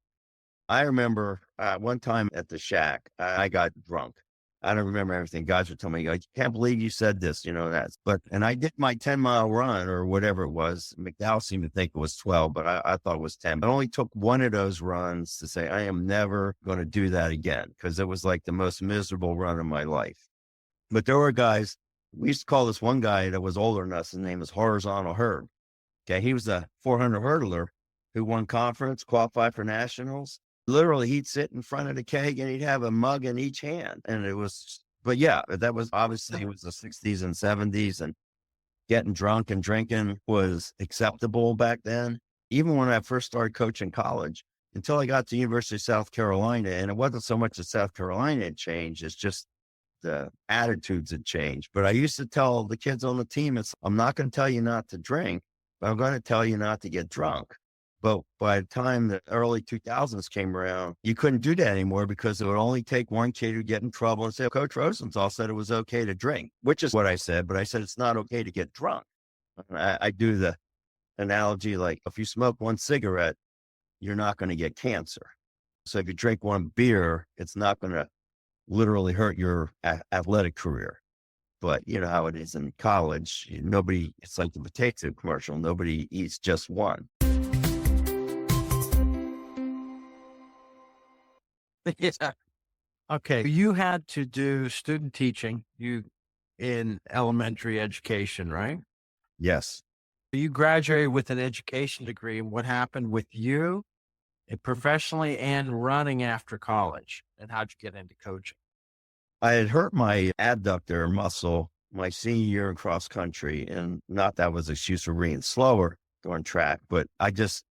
I remember one time at the shack, I got drunk. I don't remember everything. Guys would tell me, I can't believe you said this, and I did my 10-mile run or whatever it was. McDowell seemed to think it was 12, but I thought it was 10. But it only took one of those runs to say, I am never going to do that again, because it was like the most miserable run of my life. But there were guys, we used to call this one guy that was older than us. His name was Horizontal Herb. Okay. He was a 400 hurdler who won conference, qualified for nationals. Literally, he'd sit in front of the keg and he'd have a mug in each hand. And but yeah, that was obviously, it was the 60s and 70s, and getting drunk and drinking was acceptable back then. Even when I first started coaching college, until I got to University of South Carolina, and it wasn't so much that South Carolina had changed, it's just the attitudes had changed. But I used to tell the kids on the team, I'm not going to tell you not to drink, but I'm going to tell you not to get drunk. But by the time the early 2000s came around, you couldn't do that anymore, because it would only take one kid who get in trouble and say, Coach Rosenthal said it was okay to drink, which is what I said. But I said, it's not okay to get drunk. I do the analogy, like if you smoke one cigarette, you're not going to get cancer. So if you drink one beer, it's not going to literally hurt your athletic career. But you know how it is in college. It's like the potato commercial. Nobody eats just one. Yeah. Okay. You had to do student teaching in elementary education, right? Yes. You graduated with an education degree. And what happened with you professionally and running after college? And how'd you get into coaching? I had hurt my adductor muscle my senior year in cross country, and not that was an excuse for being slower during track, but I just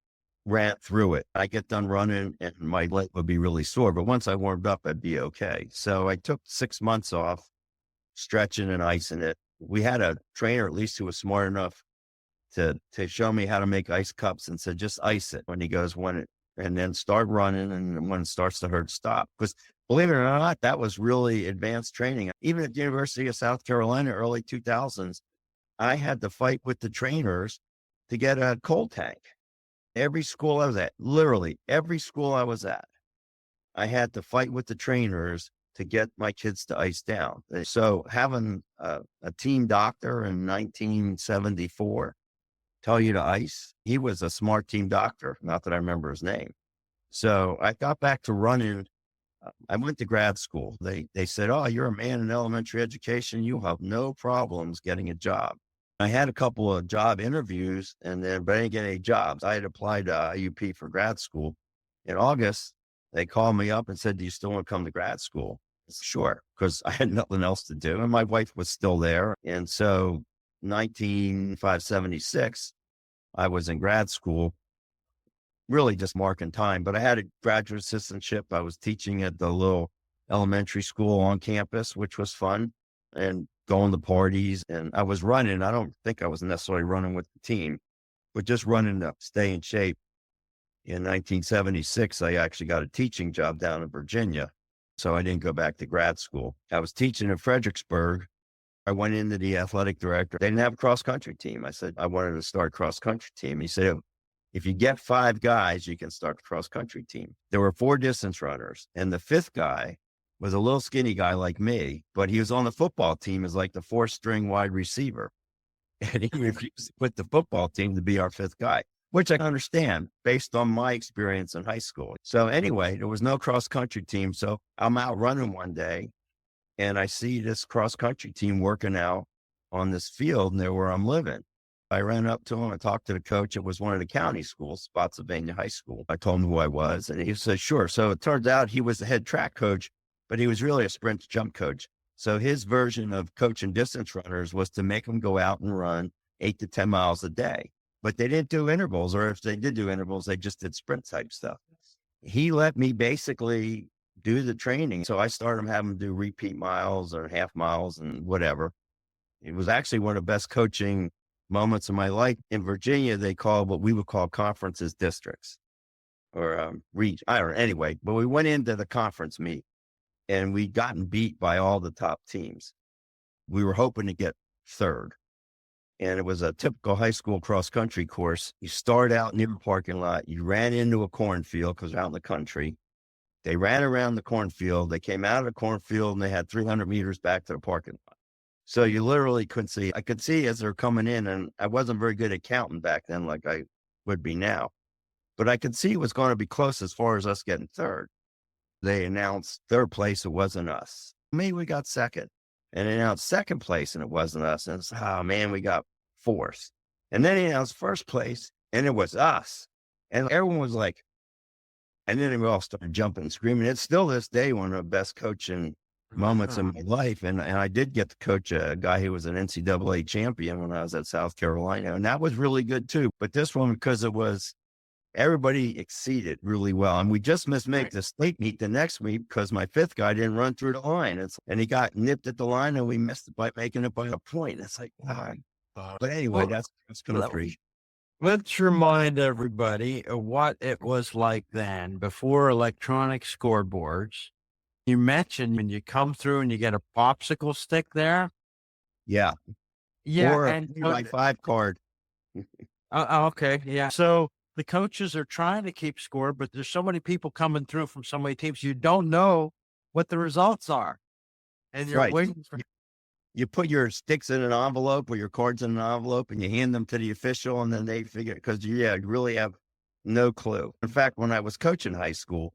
ran through it. I get done running and my leg would be really sore, but once I warmed up, I'd be okay. So I took 6 months off, stretching and icing it. We had a trainer, at least, who was smart enough to show me how to make ice cups, and said, just ice it when he goes, and then start running. And when it starts to hurt, stop. Because believe it or not, that was really advanced training. Even at the University of South Carolina, early 2000s, I had to fight with the trainers to get a cold tank. Every school I was at, literally every school I was at, I had to fight with the trainers to get my kids to ice down. So having a team doctor in 1974 tell you to ice, he was a smart team doctor. Not that I remember his name. So I got back to running. I went to grad school. They said, oh, you're a man in elementary education. You have no problems getting a job. I had a couple of job interviews, but I didn't get any jobs. I had applied to IUP for grad school. In August, they called me up and said, do you still want to come to grad school? I said, sure, because I had nothing else to do. And my wife was still there. And so 1976, I was in grad school, really just marking time. But I had a graduate assistantship. I was teaching at the little elementary school on campus, which was fun, and going to parties. And I was running. I don't think I was necessarily running with the team, but just running to stay in shape. In 1976, I actually got a teaching job down in Virginia. So I didn't go back to grad school. I was teaching in Fredericksburg. I went into the athletic director. They didn't have a cross country team. I said, I wanted to start a cross country team. He said, if you get 5 guys, you can start a cross country team. There were 4 distance runners, and the 5th guy was a little skinny guy like me, but he was on the football team as like the 4th string wide receiver. And he refused to put the football team to be our 5th guy, which I understand based on my experience in high school. So anyway, there was no cross country team. So I'm out running one day and I see this cross country team working out on this field near where I'm living. I ran up to him and talked to the coach. It was one of the county schools, Spotsylvania High School. I told him who I was, and he said, sure. So it turns out he was the head track coach, but he was really a sprint jump coach. So his version of coaching distance runners was to make them go out and run 8 to 10 miles a day. But they didn't do intervals, or if they did do intervals, they just did sprint type stuff. He let me basically do the training. So I started having to do repeat miles or half miles and whatever. It was actually one of the best coaching moments in my life. In Virginia, they call what we would call conferences districts or region. I don't know. Anyway, but we went into the conference meet and we'd gotten beat by all the top teams. We were hoping to get third. And it was a typical high school cross country course. You start out near the parking lot. You ran into a cornfield because out in the country. They ran around the cornfield. They came out of the cornfield and they had 300 meters back to the parking lot. So you literally couldn't see. I could see as they're coming in, and I wasn't very good at counting back then like I would be now. But I could see it was going to be close as far as us getting third. They announced third place. It wasn't us. Maybe we got second. And they announced second place, and it wasn't us. And it's, oh, man, we got fourth. And then he announced first place, and it was us. And everyone was like, and then we all started jumping and screaming. It's still this day one of the best coaching moments in my life. And I did get to coach a guy who was an NCAA champion when I was at South Carolina. And that was really good too. But this one, because it was, everybody exceeded really well. And we just missed make the state meet the next week because my fifth guy didn't run through the line. And he got nipped at the line and we missed it by making it by a point. It's like, wow. But anyway, that's kind of crazy. Let's remind everybody of what it was like then before electronic scoreboards. You mentioned when you come through and you get a popsicle stick there. Yeah. Yeah. Or and my 5 card. Okay. Yeah. So the coaches are trying to keep score, but there's so many people coming through from so many teams. You don't know what the results are. And you're waiting for. You put your sticks in an envelope or your cards in an envelope and you hand them to the official and then they figure, because you really have no clue. In fact, when I was coaching high school,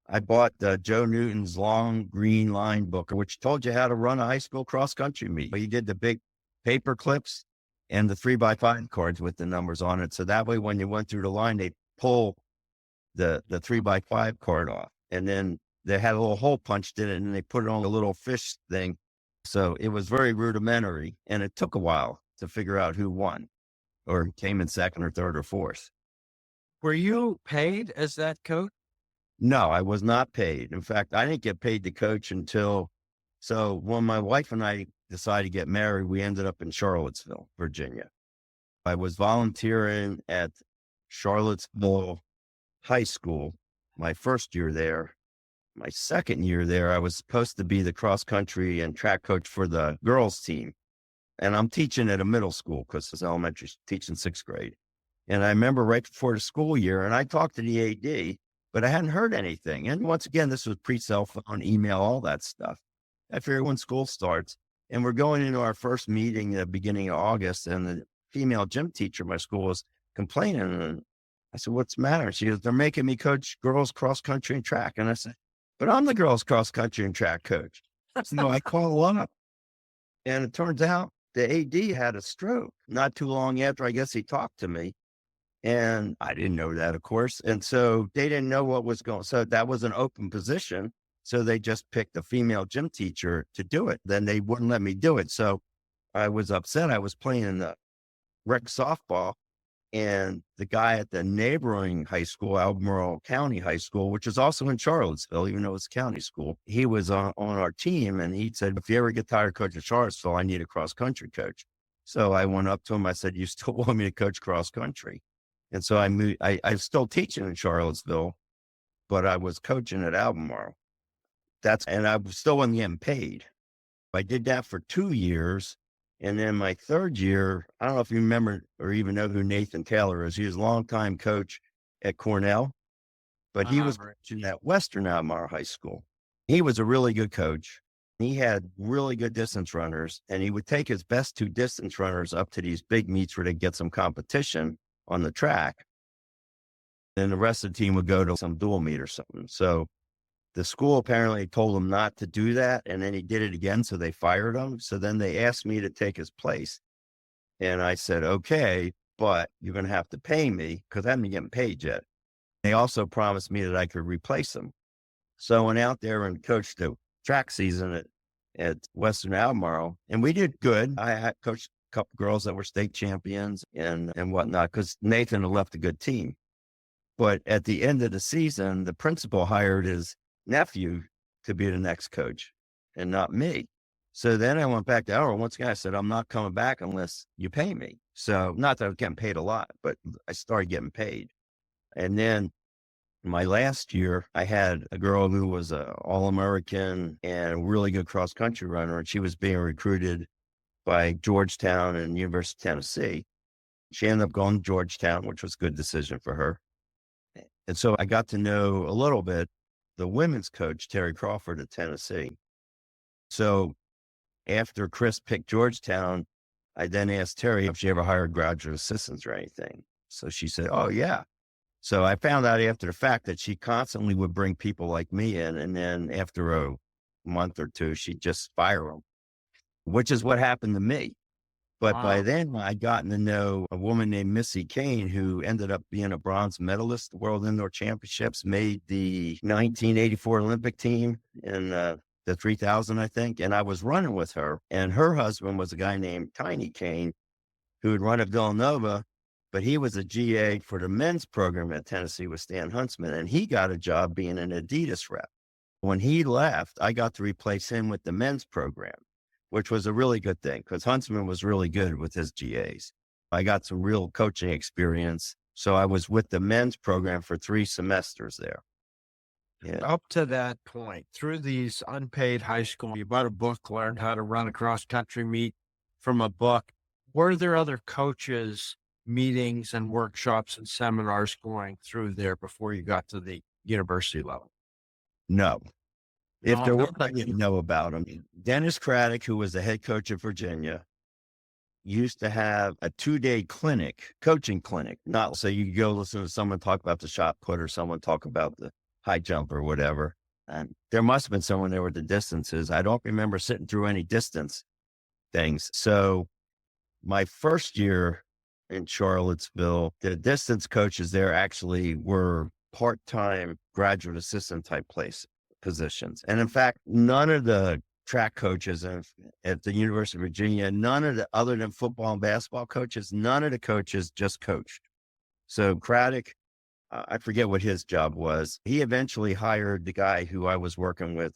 I bought Joe Newton's long green line book, which told you how to run a high school cross country meet. He did the big paper clips and the 3x5 cards with the numbers on it. So that way, when you went through the line, they pull the 3x5 card off. And then they had a little hole punched in it and they put it on a little fish thing. So it was very rudimentary, and it took a while to figure out who won or came in second or third or fourth. Were you paid as that coach? No, I was not paid. In fact, I didn't get paid to coach so when my wife and I decided to get married, we ended up in Charlottesville, Virginia. I was volunteering at Charlottesville High School my first year there. My second year there, I was supposed to be the cross country and track coach for the girls team. And I'm teaching at a middle school because it's elementary, teaching 6th grade. And I remember right before the school year, and I talked to the AD, but I hadn't heard anything. And once again, this was pre-cell phone, email, all that stuff. I figured when school starts, and we're going into our first meeting at the beginning of August, and the female gym teacher at my school was complaining. And I said, what's the matter? She goes, they're making me coach girls cross country and track. And I said, but I'm the girls cross country and track coach. So I call up, and it turns out the AD had a stroke not too long after, I guess, he talked to me. And I didn't know that, of course. And so they didn't know what was going on. So that was an open position. So they just picked a female gym teacher to do it. Then they wouldn't let me do it. So I was upset. I was playing in the rec softball. And the guy at the neighboring high school, Albemarle County High School, which is also in Charlottesville, even though it's a county school, he was on our team. And he said, if you ever get tired of coaching Charlottesville, I need a cross country coach. So I went up to him. I said, you still want me to coach cross country? And so I moved. I'm still teaching in Charlottesville, but I was coaching at Albemarle. And I still wasn't getting paid. I did that for 2 years. And then my third year, I don't know if you remember or even know who Nathan Taylor is. He was a longtime coach at Cornell, but he was coaching at Western Albemarle High School. He was a really good coach. He had really good distance runners, and he would take his best 2 distance runners up to these big meets where they get some competition on the track. Then the rest of the team would go to some dual meet or something. So the school apparently told him not to do that. And then he did it again. So they fired him. So then they asked me to take his place. And I said, okay, but you're going to have to pay me because I haven't been getting paid yet. They also promised me that I could replace him. So I went out there and coached the track season at Western Albemarle, and we did good. I had coached a couple girls that were state champions and whatnot because Nathan had left a good team. But at the end of the season, the principal hired his nephew to be the next coach and not me. So then I went back to Elroy. Once again, I said, I'm not coming back unless you pay me. So not that I was getting paid a lot, but I started getting paid. And then my last year, I had a girl who was a All-American and a really good cross-country runner, and she was being recruited by Georgetown and University of Tennessee. She ended up going to Georgetown, which was a good decision for her. And so I got to know a little bit the women's coach, Terry Crawford at Tennessee. So after Chris picked Georgetown, I then asked Terry if she ever hired graduate assistants or anything. So she said, oh, yeah. So I found out after the fact that she constantly would bring people like me in. And then after a month or two, she'd just fire them, which is what happened to me. But by then I'd gotten to know a woman named Missy Kane, who ended up being a bronze medalist at the World Indoor Championships, made the 1984 Olympic team in the 3000, I think. And I was running with her, and her husband was a guy named Tiny Kane, who had run at Villanova, but he was a GA for the men's program at Tennessee with Stan Huntsman, and he got a job being an Adidas rep. When he left, I got to replace him with the men's program, which was a really good thing because Huntsman was really good with his GAs. I got some real coaching experience. So I was with the men's program for 3 semesters there. Yeah. Up to that point, through these unpaid high school, you bought a book, learned how to run a cross-country meet from a book. Were there other coaches, meetings and workshops and seminars going through there before you got to the university level? No. If No, there were, I nothing. didn't know about him. Dennis Craddock, who was the head coach of Virginia, used to have a 2-day clinic, coaching clinic. Not so you could go listen to someone talk about the shot put or someone talk about the high jump or whatever. And there must have been someone there with the distances. I don't remember sitting through any distance things. So my first year in Charlottesville, the distance coaches there actually were part-time graduate assistant type positions. And in fact, none of the track coaches at the University of Virginia, none of the, other than football and basketball coaches, none of the coaches just coached. So Craddock, I forget what his job was. He eventually hired the guy who I was working with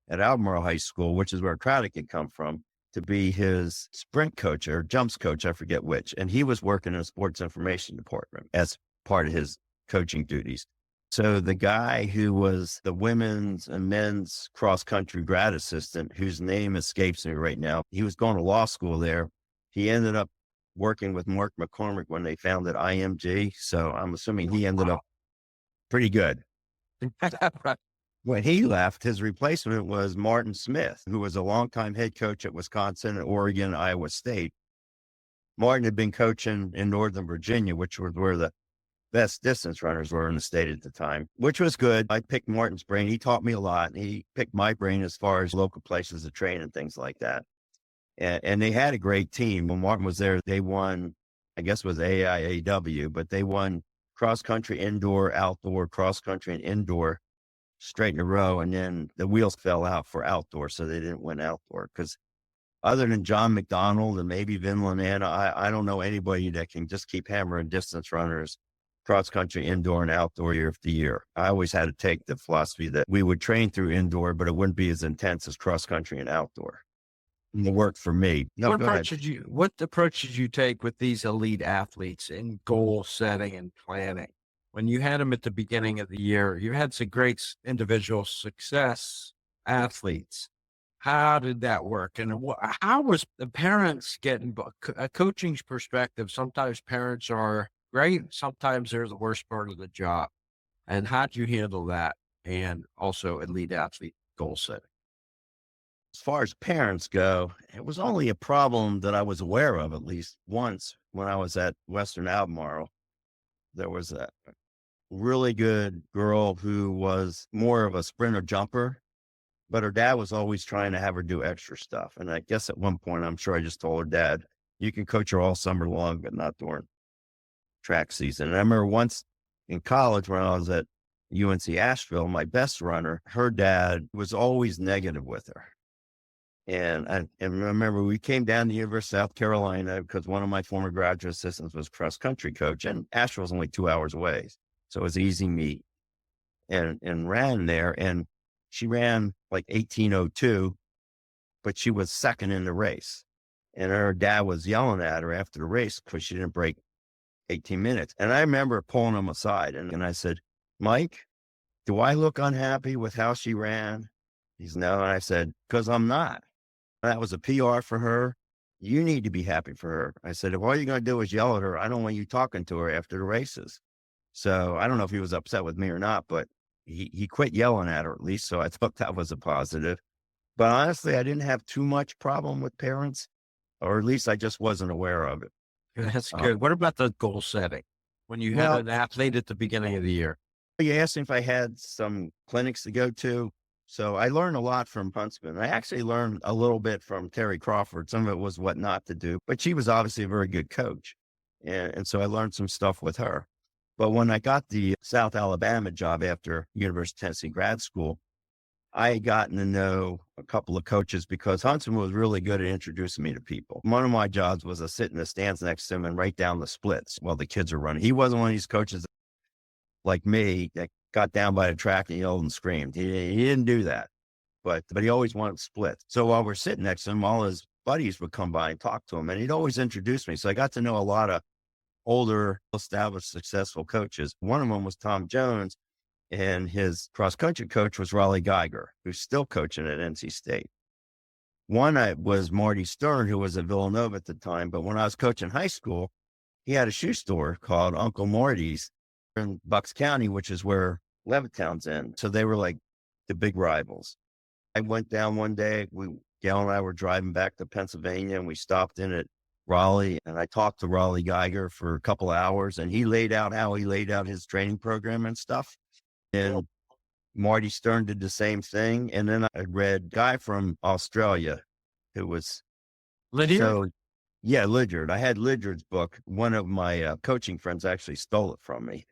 at Albemarle High School, which is where Craddock had come from, to be his sprint coach or jumps coach, I forget which. And he was working in the sports information department as part of his coaching duties. So the guy who was the women's and men's cross-country grad assistant, whose name escapes me right now, he was going to law school there. He ended up working with Mark McCormick when they founded IMG. So I'm assuming he ended up pretty good. When he left, his replacement was Martin Smith, who was a longtime head coach at Wisconsin, Oregon, Iowa State. Martin had been coaching in Northern Virginia, which was where the best distance runners were in the state at the time, which was good. I picked Martin's brain. He taught me a lot. He picked my brain as far as local places to train and things like that. And they had a great team. When Martin was there, they won, I guess it was AIAW, but they won cross-country, indoor, outdoor, cross-country, and indoor straight in a row. And then the wheels fell out for outdoor, so they didn't win outdoor. Because other than John McDonald and maybe Vin Lanana, I don't know anybody that can just keep hammering distance runners cross-country, indoor, and outdoor year after year. I always had to take the philosophy that we would train through indoor, but it wouldn't be as intense as cross-country and outdoor. And it worked for me. No, what approach did you take with these elite athletes in goal setting and planning? When you had them at the beginning of the year, you had some great individual success athletes. How did that work? And how was the parents getting a coaching's perspective? Sometimes parents are great. Sometimes they're the worst part of the job. And how do you handle that? And also elite athlete goal setting. As far as parents go, it was only a problem that I was aware of at least once when I was at Western Albemarle. There was a really good girl who was more of a sprinter jumper, but her dad was always trying to have her do extra stuff. And I guess at one point, I'm sure I just told her dad, you can coach her all summer long, but not during track season. And I remember once in college when I was at UNC Asheville, my best runner, her dad was always negative with her. And I remember we came down to University of South Carolina because one of my former graduate assistants was cross country coach, and Asheville was only 2 hours away. So it was easy meet and ran there. And she ran like 18:02. but she was second in the race. And her dad was yelling at her after the race because she didn't break 18 minutes. And I remember pulling him aside and I said, Mike, do I look unhappy with how she ran? He's no. And I said, because I'm not. That was a PR for her. You need to be happy for her. I said, if all you're going to do is yell at her, I don't want you talking to her after the races. So I don't know if he was upset with me or not, but he quit yelling at her at least. So I thought that was a positive. But honestly, I didn't have too much problem with parents, or at least I just wasn't aware of it. That's good. What about the goal setting? When you had Well, an athlete at the beginning of the year? you asked me if I had some clinics to go to. So I learned a lot from Huntsman. I actually learned a little bit from Terry Crawford. Some of it was what not to do, but she was obviously a very good coach. And so I learned some stuff with her. But when I got the South Alabama job after University of Tennessee grad school, I had gotten to know a couple of coaches because Huntsman was really good at introducing me to people. One of my jobs was to sit in the stands next to him and write down the splits while the kids are running. He wasn't one of these coaches like me that got down by the track and yelled and screamed. He didn't do that, but he always wanted splits. So while we're sitting next to him, all his buddies would come by and talk to him, and he'd always introduce me. So I got to know a lot of older, established, successful coaches. One of them was Tom Jones, and his cross-country coach was Raleigh Geiger, who's still coaching at NC State. One was Marty Stern, who was at Villanova at the time, but when I was coaching high school, he had a shoe store called Uncle Marty's in Bucks County, which is where Levittown's in. So they were like the big rivals. I went down one day, Gail and I were driving back to Pennsylvania, and we stopped in at Raleigh, and I talked to Raleigh Geiger for a couple of hours, and he laid out how he laid out his training program and stuff. And Marty Stern did the same thing. And then I read a guy from Australia who was Lydia? Yeah, Lydiard. I had Lydiard's book. One of my coaching friends actually stole it from me.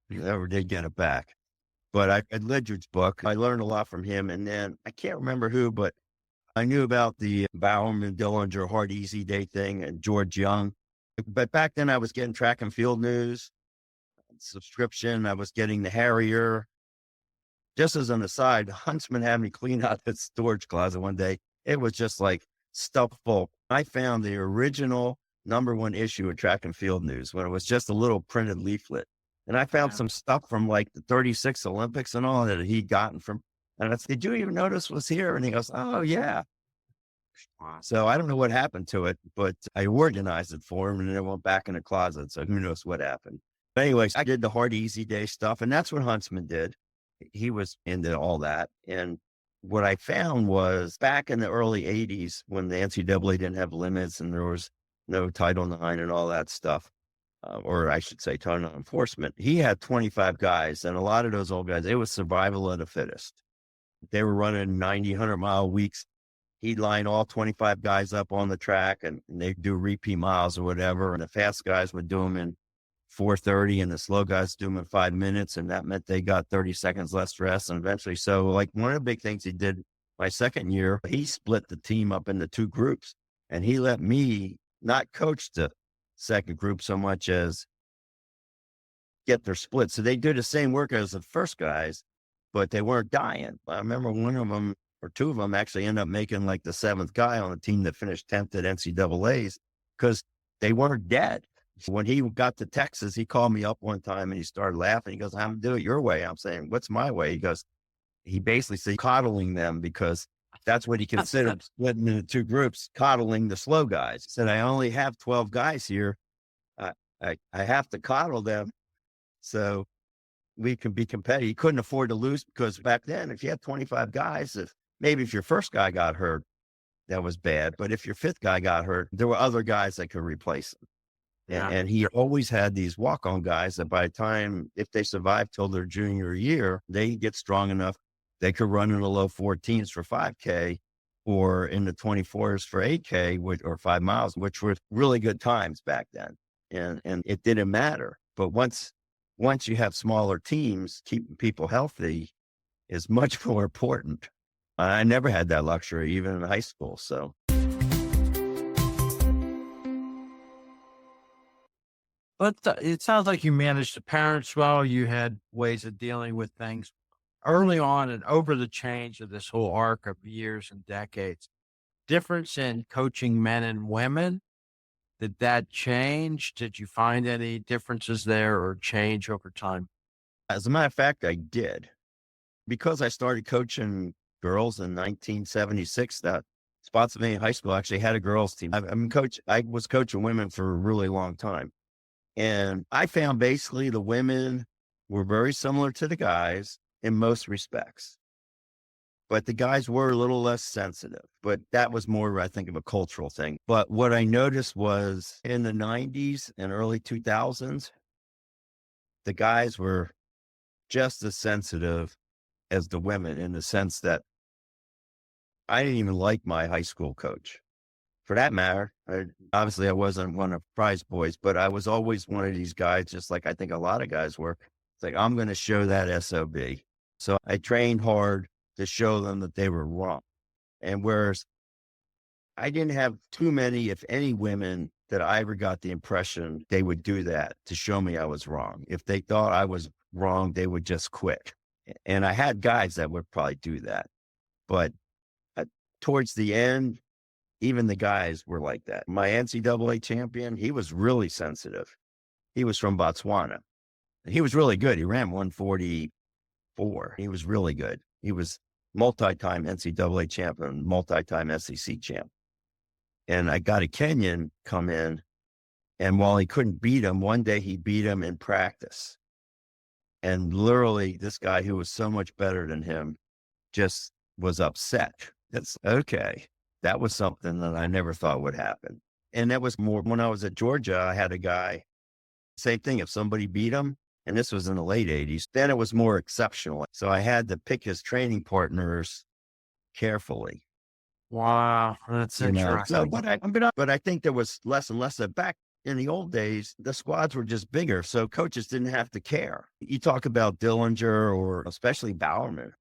He never did get it back. But I read Lydiard's book. I learned a lot from him. And then I can't remember who, but I knew about the Bowerman, Dillinger, Hard Easy Day thing and George Young. But back then I was getting track and field news subscription. I was getting the Harrier. Just as an aside, Huntsman had me clean out his storage closet one day. It was just like stuff full. I found the original #1 issue of Track and Field News when it was just a little printed leaflet. And I found some stuff from like the 36 Olympics and all that he'd gotten from, and I said, did you even notice was here? And he goes, oh yeah. So I don't know what happened to it, but I organized it for him and then it went back in the closet. So who knows what happened. But anyways, I did the Hard Easy Day stuff, and that's what Huntsman did. He was into all that. And what I found was back in the early 80s when the NCAA didn't have limits and there was no Title IX and all that stuff, or I should say Title IX enforcement, he had 25 guys. And a lot of those old guys, it was survival of the fittest. They were running 90, 100-mile weeks. He'd line all 25 guys up on the track and they'd do repeat miles or whatever. And the fast guys would do them in 4:30 and the slow guys do them in 5 minutes. And that meant they got 30 seconds less rest. And eventually, so like one of the big things he did my second year, he split the team up into 2 groups and he let me not coach the second group so much as get their split. So they did the same work as the first guys, but they weren't dying. I remember one of them or 2 of them actually ended up making like the 7th guy on the team that finished 10th at NCAA's because they weren't dead. When he got to Texas, he called me up one time and he started laughing. He goes, I'm going to do it your way. I'm saying, what's my way? He goes, he basically said coddling them because that's what he considered splitting into 2 groups, coddling the slow guys. He said, I only have 12 guys here. I have to coddle them so we can be competitive. He couldn't afford to lose because back then, if you had 25 guys, if your first guy got hurt, that was bad. But if your 5th guy got hurt, there were other guys that could replace him. Yeah. And he always had these walk-on guys that by the time, if they survived till their junior year, they get strong enough, they could run in the low 14s for 5K or in the 24s for 8K or 5 miles, which were really good times back then. And it didn't matter. But once you have smaller teams, keeping people healthy is much more important. I never had that luxury, even in high school. So. But it sounds like you managed the parents well. You had ways of dealing with things early on and over the change of this whole arc of years and decades. difference in coaching men and women? Did that change? Did you find any differences there or change over time? As a matter of fact, I did. Because I started coaching girls in 1976, that Spotsylvania High School actually had a girls team. I was coaching women for a really long time. And I found basically the women were very similar to the guys in most respects. But the guys were a little less sensitive, but that was more, I think, of a cultural thing. But what I noticed was in the 90s and early 2000s, the guys were just as sensitive as the women, in the sense that I didn't even like my high school coach. For that matter, obviously I wasn't one of prize boys, but I was always one of these guys, just like I think a lot of guys were. It's like, I'm going to show that SOB. So I trained hard to show them that they were wrong. And whereas I didn't have too many, if any, women that I ever got the impression they would do that to show me I was wrong. If they thought I was wrong, they would just quit. And I had guys that would probably do that. But towards the end, even the guys were like that. My NCAA champion, he was really sensitive. He was from Botswana. He was really good. He ran 144. He was really good. He was multi-time NCAA champion, multi-time SEC champ. And I got a Kenyan come in, and while he couldn't beat him, one day he beat him in practice. And literally, this guy who was so much better than him just was upset. That's okay. That was something that I never thought would happen. And that was more when I was at Georgia. I had a guy, same thing. If somebody beat him, and this was in the late 80s, then it was more exceptional. So I had to pick his training partners carefully. Wow, that's interesting. So, but I think there was less and less of back in the old days. The squads were just bigger, so coaches didn't have to care. You talk about Dillinger or especially Bowerman.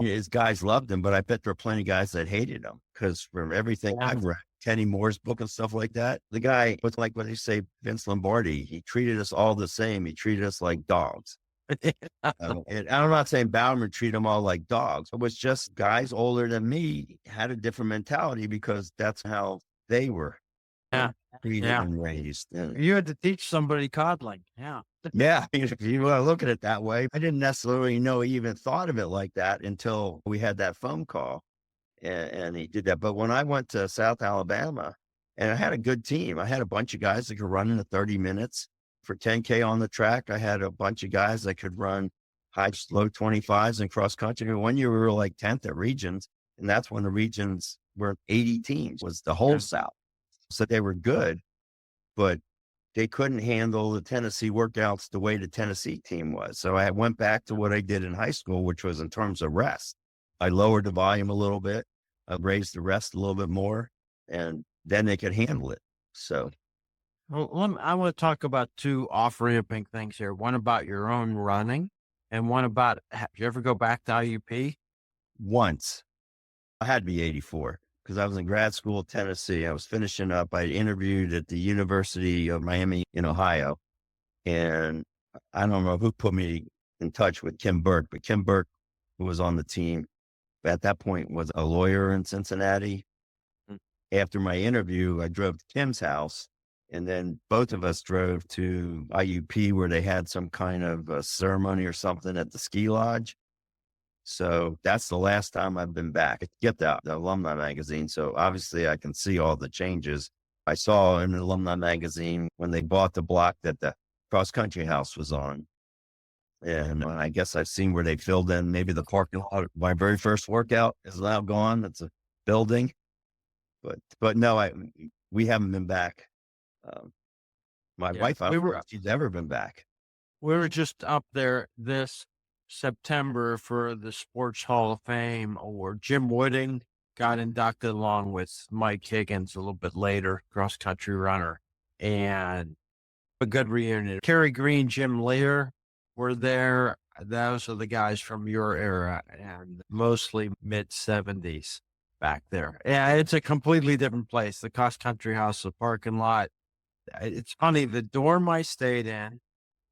His guys loved him, but I bet there were plenty of guys that hated him because from everything I've read, Kenny Moore's book and stuff like that, the guy was like what they say, Vince Lombardi. He treated us all the same. He treated us like dogs. And I'm not saying Bowerman treated them all like dogs. It was just guys older than me had a different mentality because that's how they were treated and raised. You had to teach somebody coddling. Yeah. Yeah. If you want to look at it that way, I didn't necessarily know he even thought of it like that until we had that phone call and he did that. But when I went to South Alabama and I had a good team, I had a bunch of guys that could run in the 30 minutes. For 10K on the track, I had a bunch of guys that could run high, low 25s and cross country. One year we were like 10th at regions, and that's when the regions were 80 teams, was the whole South. So they were good, but they couldn't handle the Tennessee workouts the way the Tennessee team was. So I went back to what I did in high school, which was in terms of rest. I lowered the volume a little bit, I raised the rest a little bit more, and then they could handle it. So. Well, I want to talk about two off-ramping things here. One about your own running and one about, did you ever go back to IUP? Once. I had to be 84 because I was in grad school, Tennessee. I was finishing up. I interviewed at the University of Miami in Ohio. And I don't know who put me in touch with Kim Burke, but Kim Burke, who was on the team at that point, was a lawyer in Cincinnati. After my interview, I drove to Kim's house. And then both of us drove to IUP where they had some kind of a ceremony or something at the ski lodge. So that's the last time I've been back. I get the alumni magazine. So obviously I can see all the changes. I saw in the alumni magazine when they bought the block that the cross country house was on. And I guess I've seen where they filled in maybe the parking lot. My very first workout is now gone. It's a building. But no, we haven't been back. My wife, I don't know if she's ever been back. We were just up there this September for the Sports Hall of Fame award. Jim Wooding got inducted along with Mike Higgins a little bit later, cross country runner, and a good reunion. Kerry Green, Jim Lear were there. Those are the guys from your era and mostly mid 70s back there. Yeah, it's a completely different place. The cross country house, the parking lot. It's funny, the dorm I stayed in,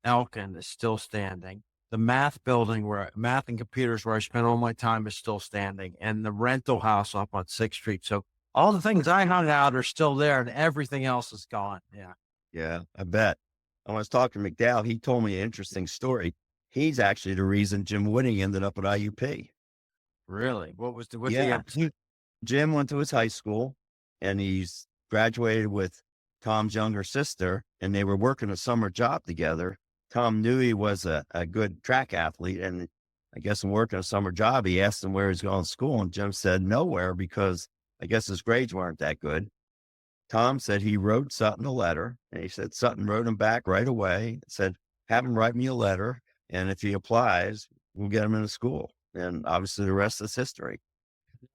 Elkin, is still standing. The math building math and computers where I spent all my time is still standing. And the rental house up on 6th Street. So all the things I hung out are still there and everything else is gone. Yeah. Yeah, I bet. When I was talking to McDowell, he told me an interesting story. He's actually the reason Jim Whitting ended up at IUP. Really? What's the Yeah. episode? Jim went to his high school and he's graduated with Tom's younger sister, and they were working a summer job together. Tom knew he was a good track athlete, and I guess in working a summer job, he asked him where he's going to school, and Jim said nowhere because I guess his grades weren't that good. Tom said he wrote Sutton a letter, and he said Sutton wrote him back right away, said, have him write me a letter, and if he applies, we'll get him into school. And obviously the rest is history.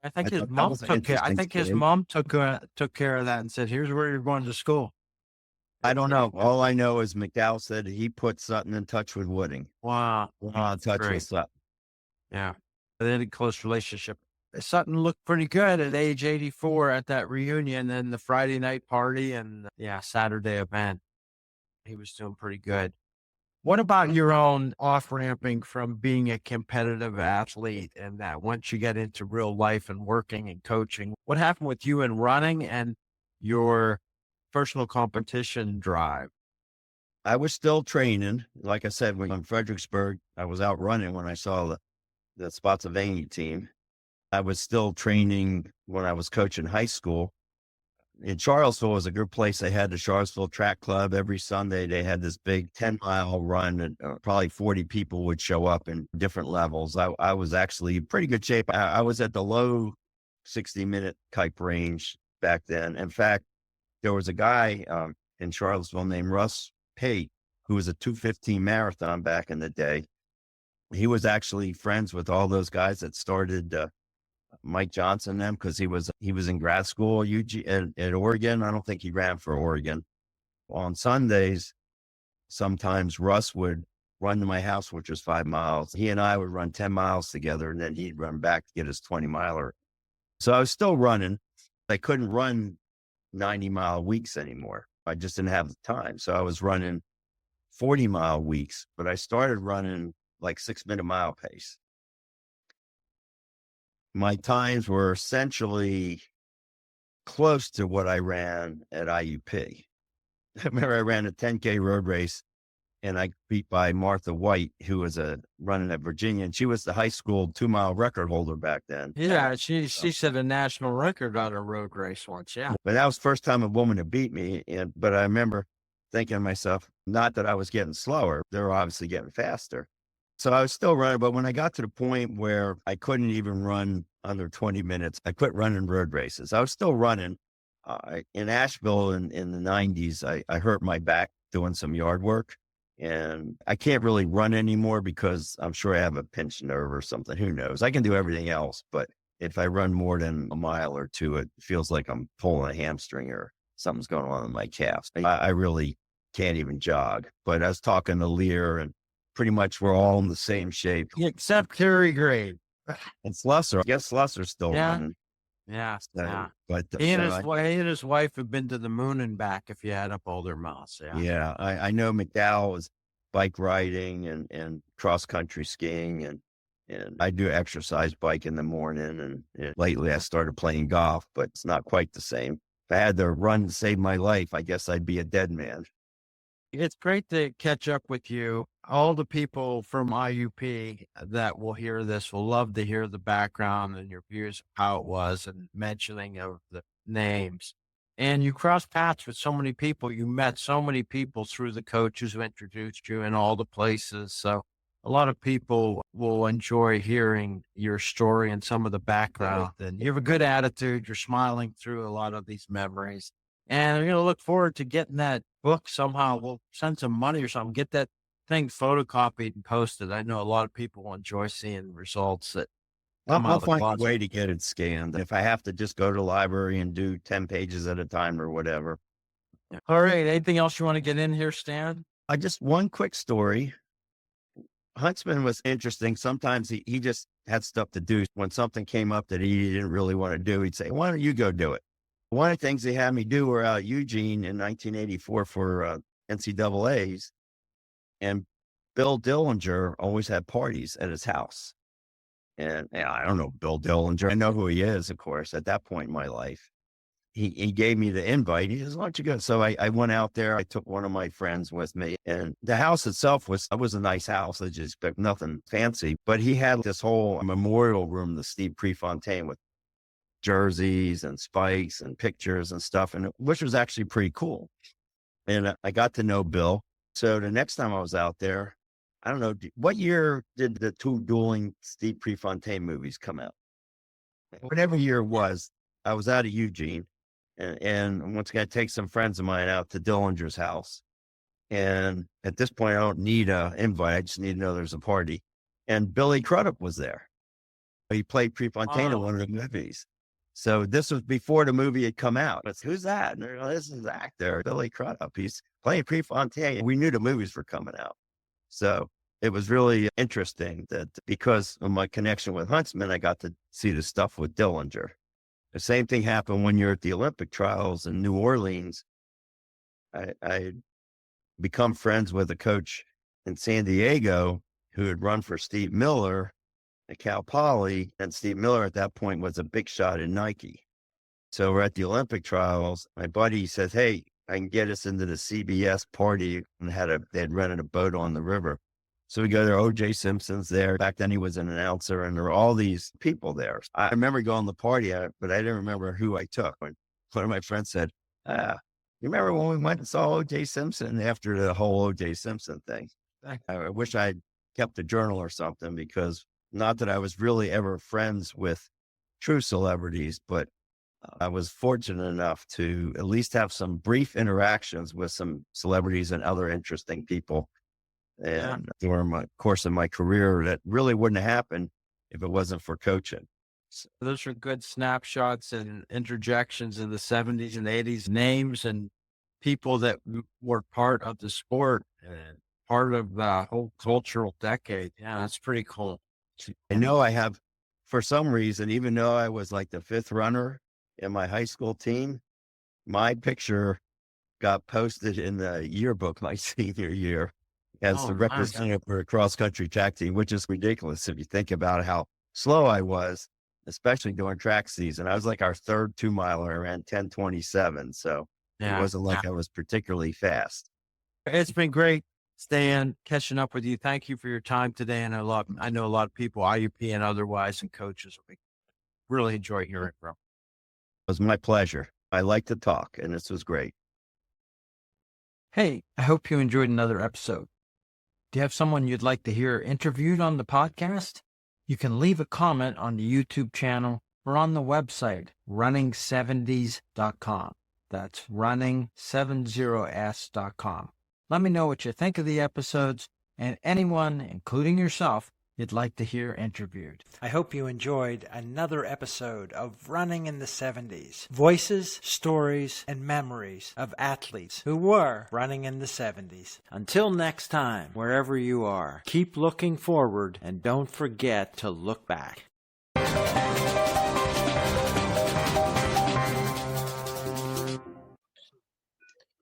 I think I his thought that mom was an took care. I interesting think his story. mom took care of that and said, "Here's where you're going to school." I don't know. All I know is McDowell said he put Sutton in touch with Wooding. Wow. In That's touch great. with Sutton. Yeah. They had a close relationship. Sutton looked pretty good at age 84 at that reunion and the Friday night party and Saturday event. He was doing pretty good. What about your own off-ramping from being a competitive athlete and that once you get into real life and working and coaching, what happened with you in running and your personal competition drive? I was still training. Like I said, when in Fredericksburg, I was out running when I saw the Spotsylvania team. I was still training when I was coaching high school. In Charlottesville was a good place. They had the Charlottesville Track Club. Every Sunday they had this big 10-mile run, and probably 40 people would show up in different levels. I was actually in pretty good shape. I was at the low 60-minute type range back then. In fact, there was a guy in Charlottesville named Russ Pate, who was a 2:15 marathon back in the day. He was actually friends with all those guys that started Mike Johnson them because he was in grad school at Oregon. I don't think he ran for Oregon. On Sundays, sometimes Russ would run to my house, which was 5 miles. He and I would run 10 miles together, and then he'd run back to get his 20-miler. So I was still running. I couldn't run 90-mile weeks anymore. I just didn't have the time. So I was running 40-mile weeks, but I started running like 6-minute mile pace. My times were essentially close to what I ran at IUP. I remember I ran a 10K road race and I beat by Martha White, who was running at Virginia, and she was the high school 2-mile record holder back then. Yeah, she set a national record on a road race once. Yeah. But that was the first time a woman had beat me. But I remember thinking to myself, not that I was getting slower. They were obviously getting faster. So I was still running. But when I got to the point where I couldn't even run under 20 minutes, I quit running road races. I was still running. In Asheville in the 90s, I hurt my back doing some yard work. And I can't really run anymore because I'm sure I have a pinched nerve or something. Who knows? I can do everything else. But if I run more than a mile or two, it feels like I'm pulling a hamstring or something's going on in my calves. I really can't even jog. But I was talking to Lear, and pretty much we're all in the same shape. Except Terry Grade. And Slusser, I guess Slusser's still running. Yeah. So, but He and his wife have been to the moon and back if you add up all their miles. Yeah. I know McDowell was bike riding and cross country skiing, and I do exercise bike in the morning. And lately I started playing golf, but it's not quite the same. If I had to run to save my life, I guess I'd be a dead man. It's great to catch up with you. All the people from IUP that will hear this will love to hear the background and your views of how it was and mentioning of the names. And you crossed paths with so many people. You met so many people through the coaches who introduced you in all the places. So a lot of people will enjoy hearing your story and some of the background. And you have a good attitude. You're smiling through a lot of these memories. And I'm going to look forward to getting that book somehow. We'll send some money or something, get that thing photocopied and posted. I know a lot of people will enjoy seeing results that come out I'll of the find a closet. way to get it scanned. If I have to just go to the library and do 10 pages at a time or whatever. All right. Anything else you want to get in here, Stan? One quick story. Huntsman was interesting. Sometimes he just had stuff to do. When something came up that he didn't really want to do, he'd say, why don't you go do it? One of the things they had me do were out Eugene in 1984 for NCAAs. And Bill Dillinger always had parties at his house. And I don't know Bill Dillinger. I know who he is, of course, at that point in my life. he gave me the invite. He says, why don't you go? So I went out there. I took one of my friends with me, and the house itself was a nice house. I just expect nothing fancy, but he had this whole memorial room, the Steve Prefontaine, with jerseys and spikes and pictures and stuff, and which was actually pretty cool. And I got to know Bill. So the next time I was out there, I don't know, what year did the two dueling Steve Prefontaine movies come out? Whatever year it was, I was out of Eugene. And once again, I take some friends of mine out to Dillinger's house. And at this point, I don't need an invite. I just need to know there's a party. And Billy Crudup was there. He played Prefontaine in one of the movies. So this was before the movie had come out. It's, who's that? And this is the actor, Billy Crudup. He's playing Prefontaine. We knew the movies were coming out. So it was really interesting that because of my connection with Huntsman, I got to see the stuff with Dillinger. The same thing happened when you're at the Olympic trials in New Orleans. I become friends with a coach in San Diego who had run for Steve Miller at Cal Poly. And Steve Miller at that point was a big shot in Nike. So we're at the Olympic trials. My buddy says, hey, I can get us into the CBS party, and they had rented a boat on the river. So we go there, O.J. Simpson's there. Back then he was an announcer, and there were all these people there. I remember going to the party, but I didn't remember who I took. When one of my friends said, you remember when we went and saw O.J. Simpson after the whole O.J. Simpson thing? I wish I'd kept a journal or something, because not that I was really ever friends with true celebrities, but I was fortunate enough to at least have some brief interactions with some celebrities and other interesting people. And during my course of my career, that really wouldn't have happened if it wasn't for coaching. So those are good snapshots and interjections in the 70s and 80s, names and people that were part of the sport and part of the whole cultural decade. Yeah, that's pretty cool. I know I have, for some reason, even though I was like the fifth runner in my high school team, my picture got posted in the yearbook my senior year as the representative for a cross-country track team, which is ridiculous if you think about how slow I was, especially during track season. I was like our third 2-miler. I ran 10:27, so it wasn't like I was particularly fast. It's been great, Stan, catching up with you. Thank you for your time today. And I know a lot of people, IUP and otherwise, and coaches, really enjoy hearing from. It was my pleasure. I like to talk, and this was great. Hey, I hope you enjoyed another episode. Do you have someone you'd like to hear interviewed on the podcast? You can leave a comment on the YouTube channel or on the website, running70s.com. That's running70s.com. Let me know what you think of the episodes and anyone, including yourself, you'd like to hear interviewed. I hope you enjoyed another episode of Running in the 70s. Voices, stories, and memories of athletes who were running in the 70s. Until next time, wherever you are, keep looking forward and don't forget to look back.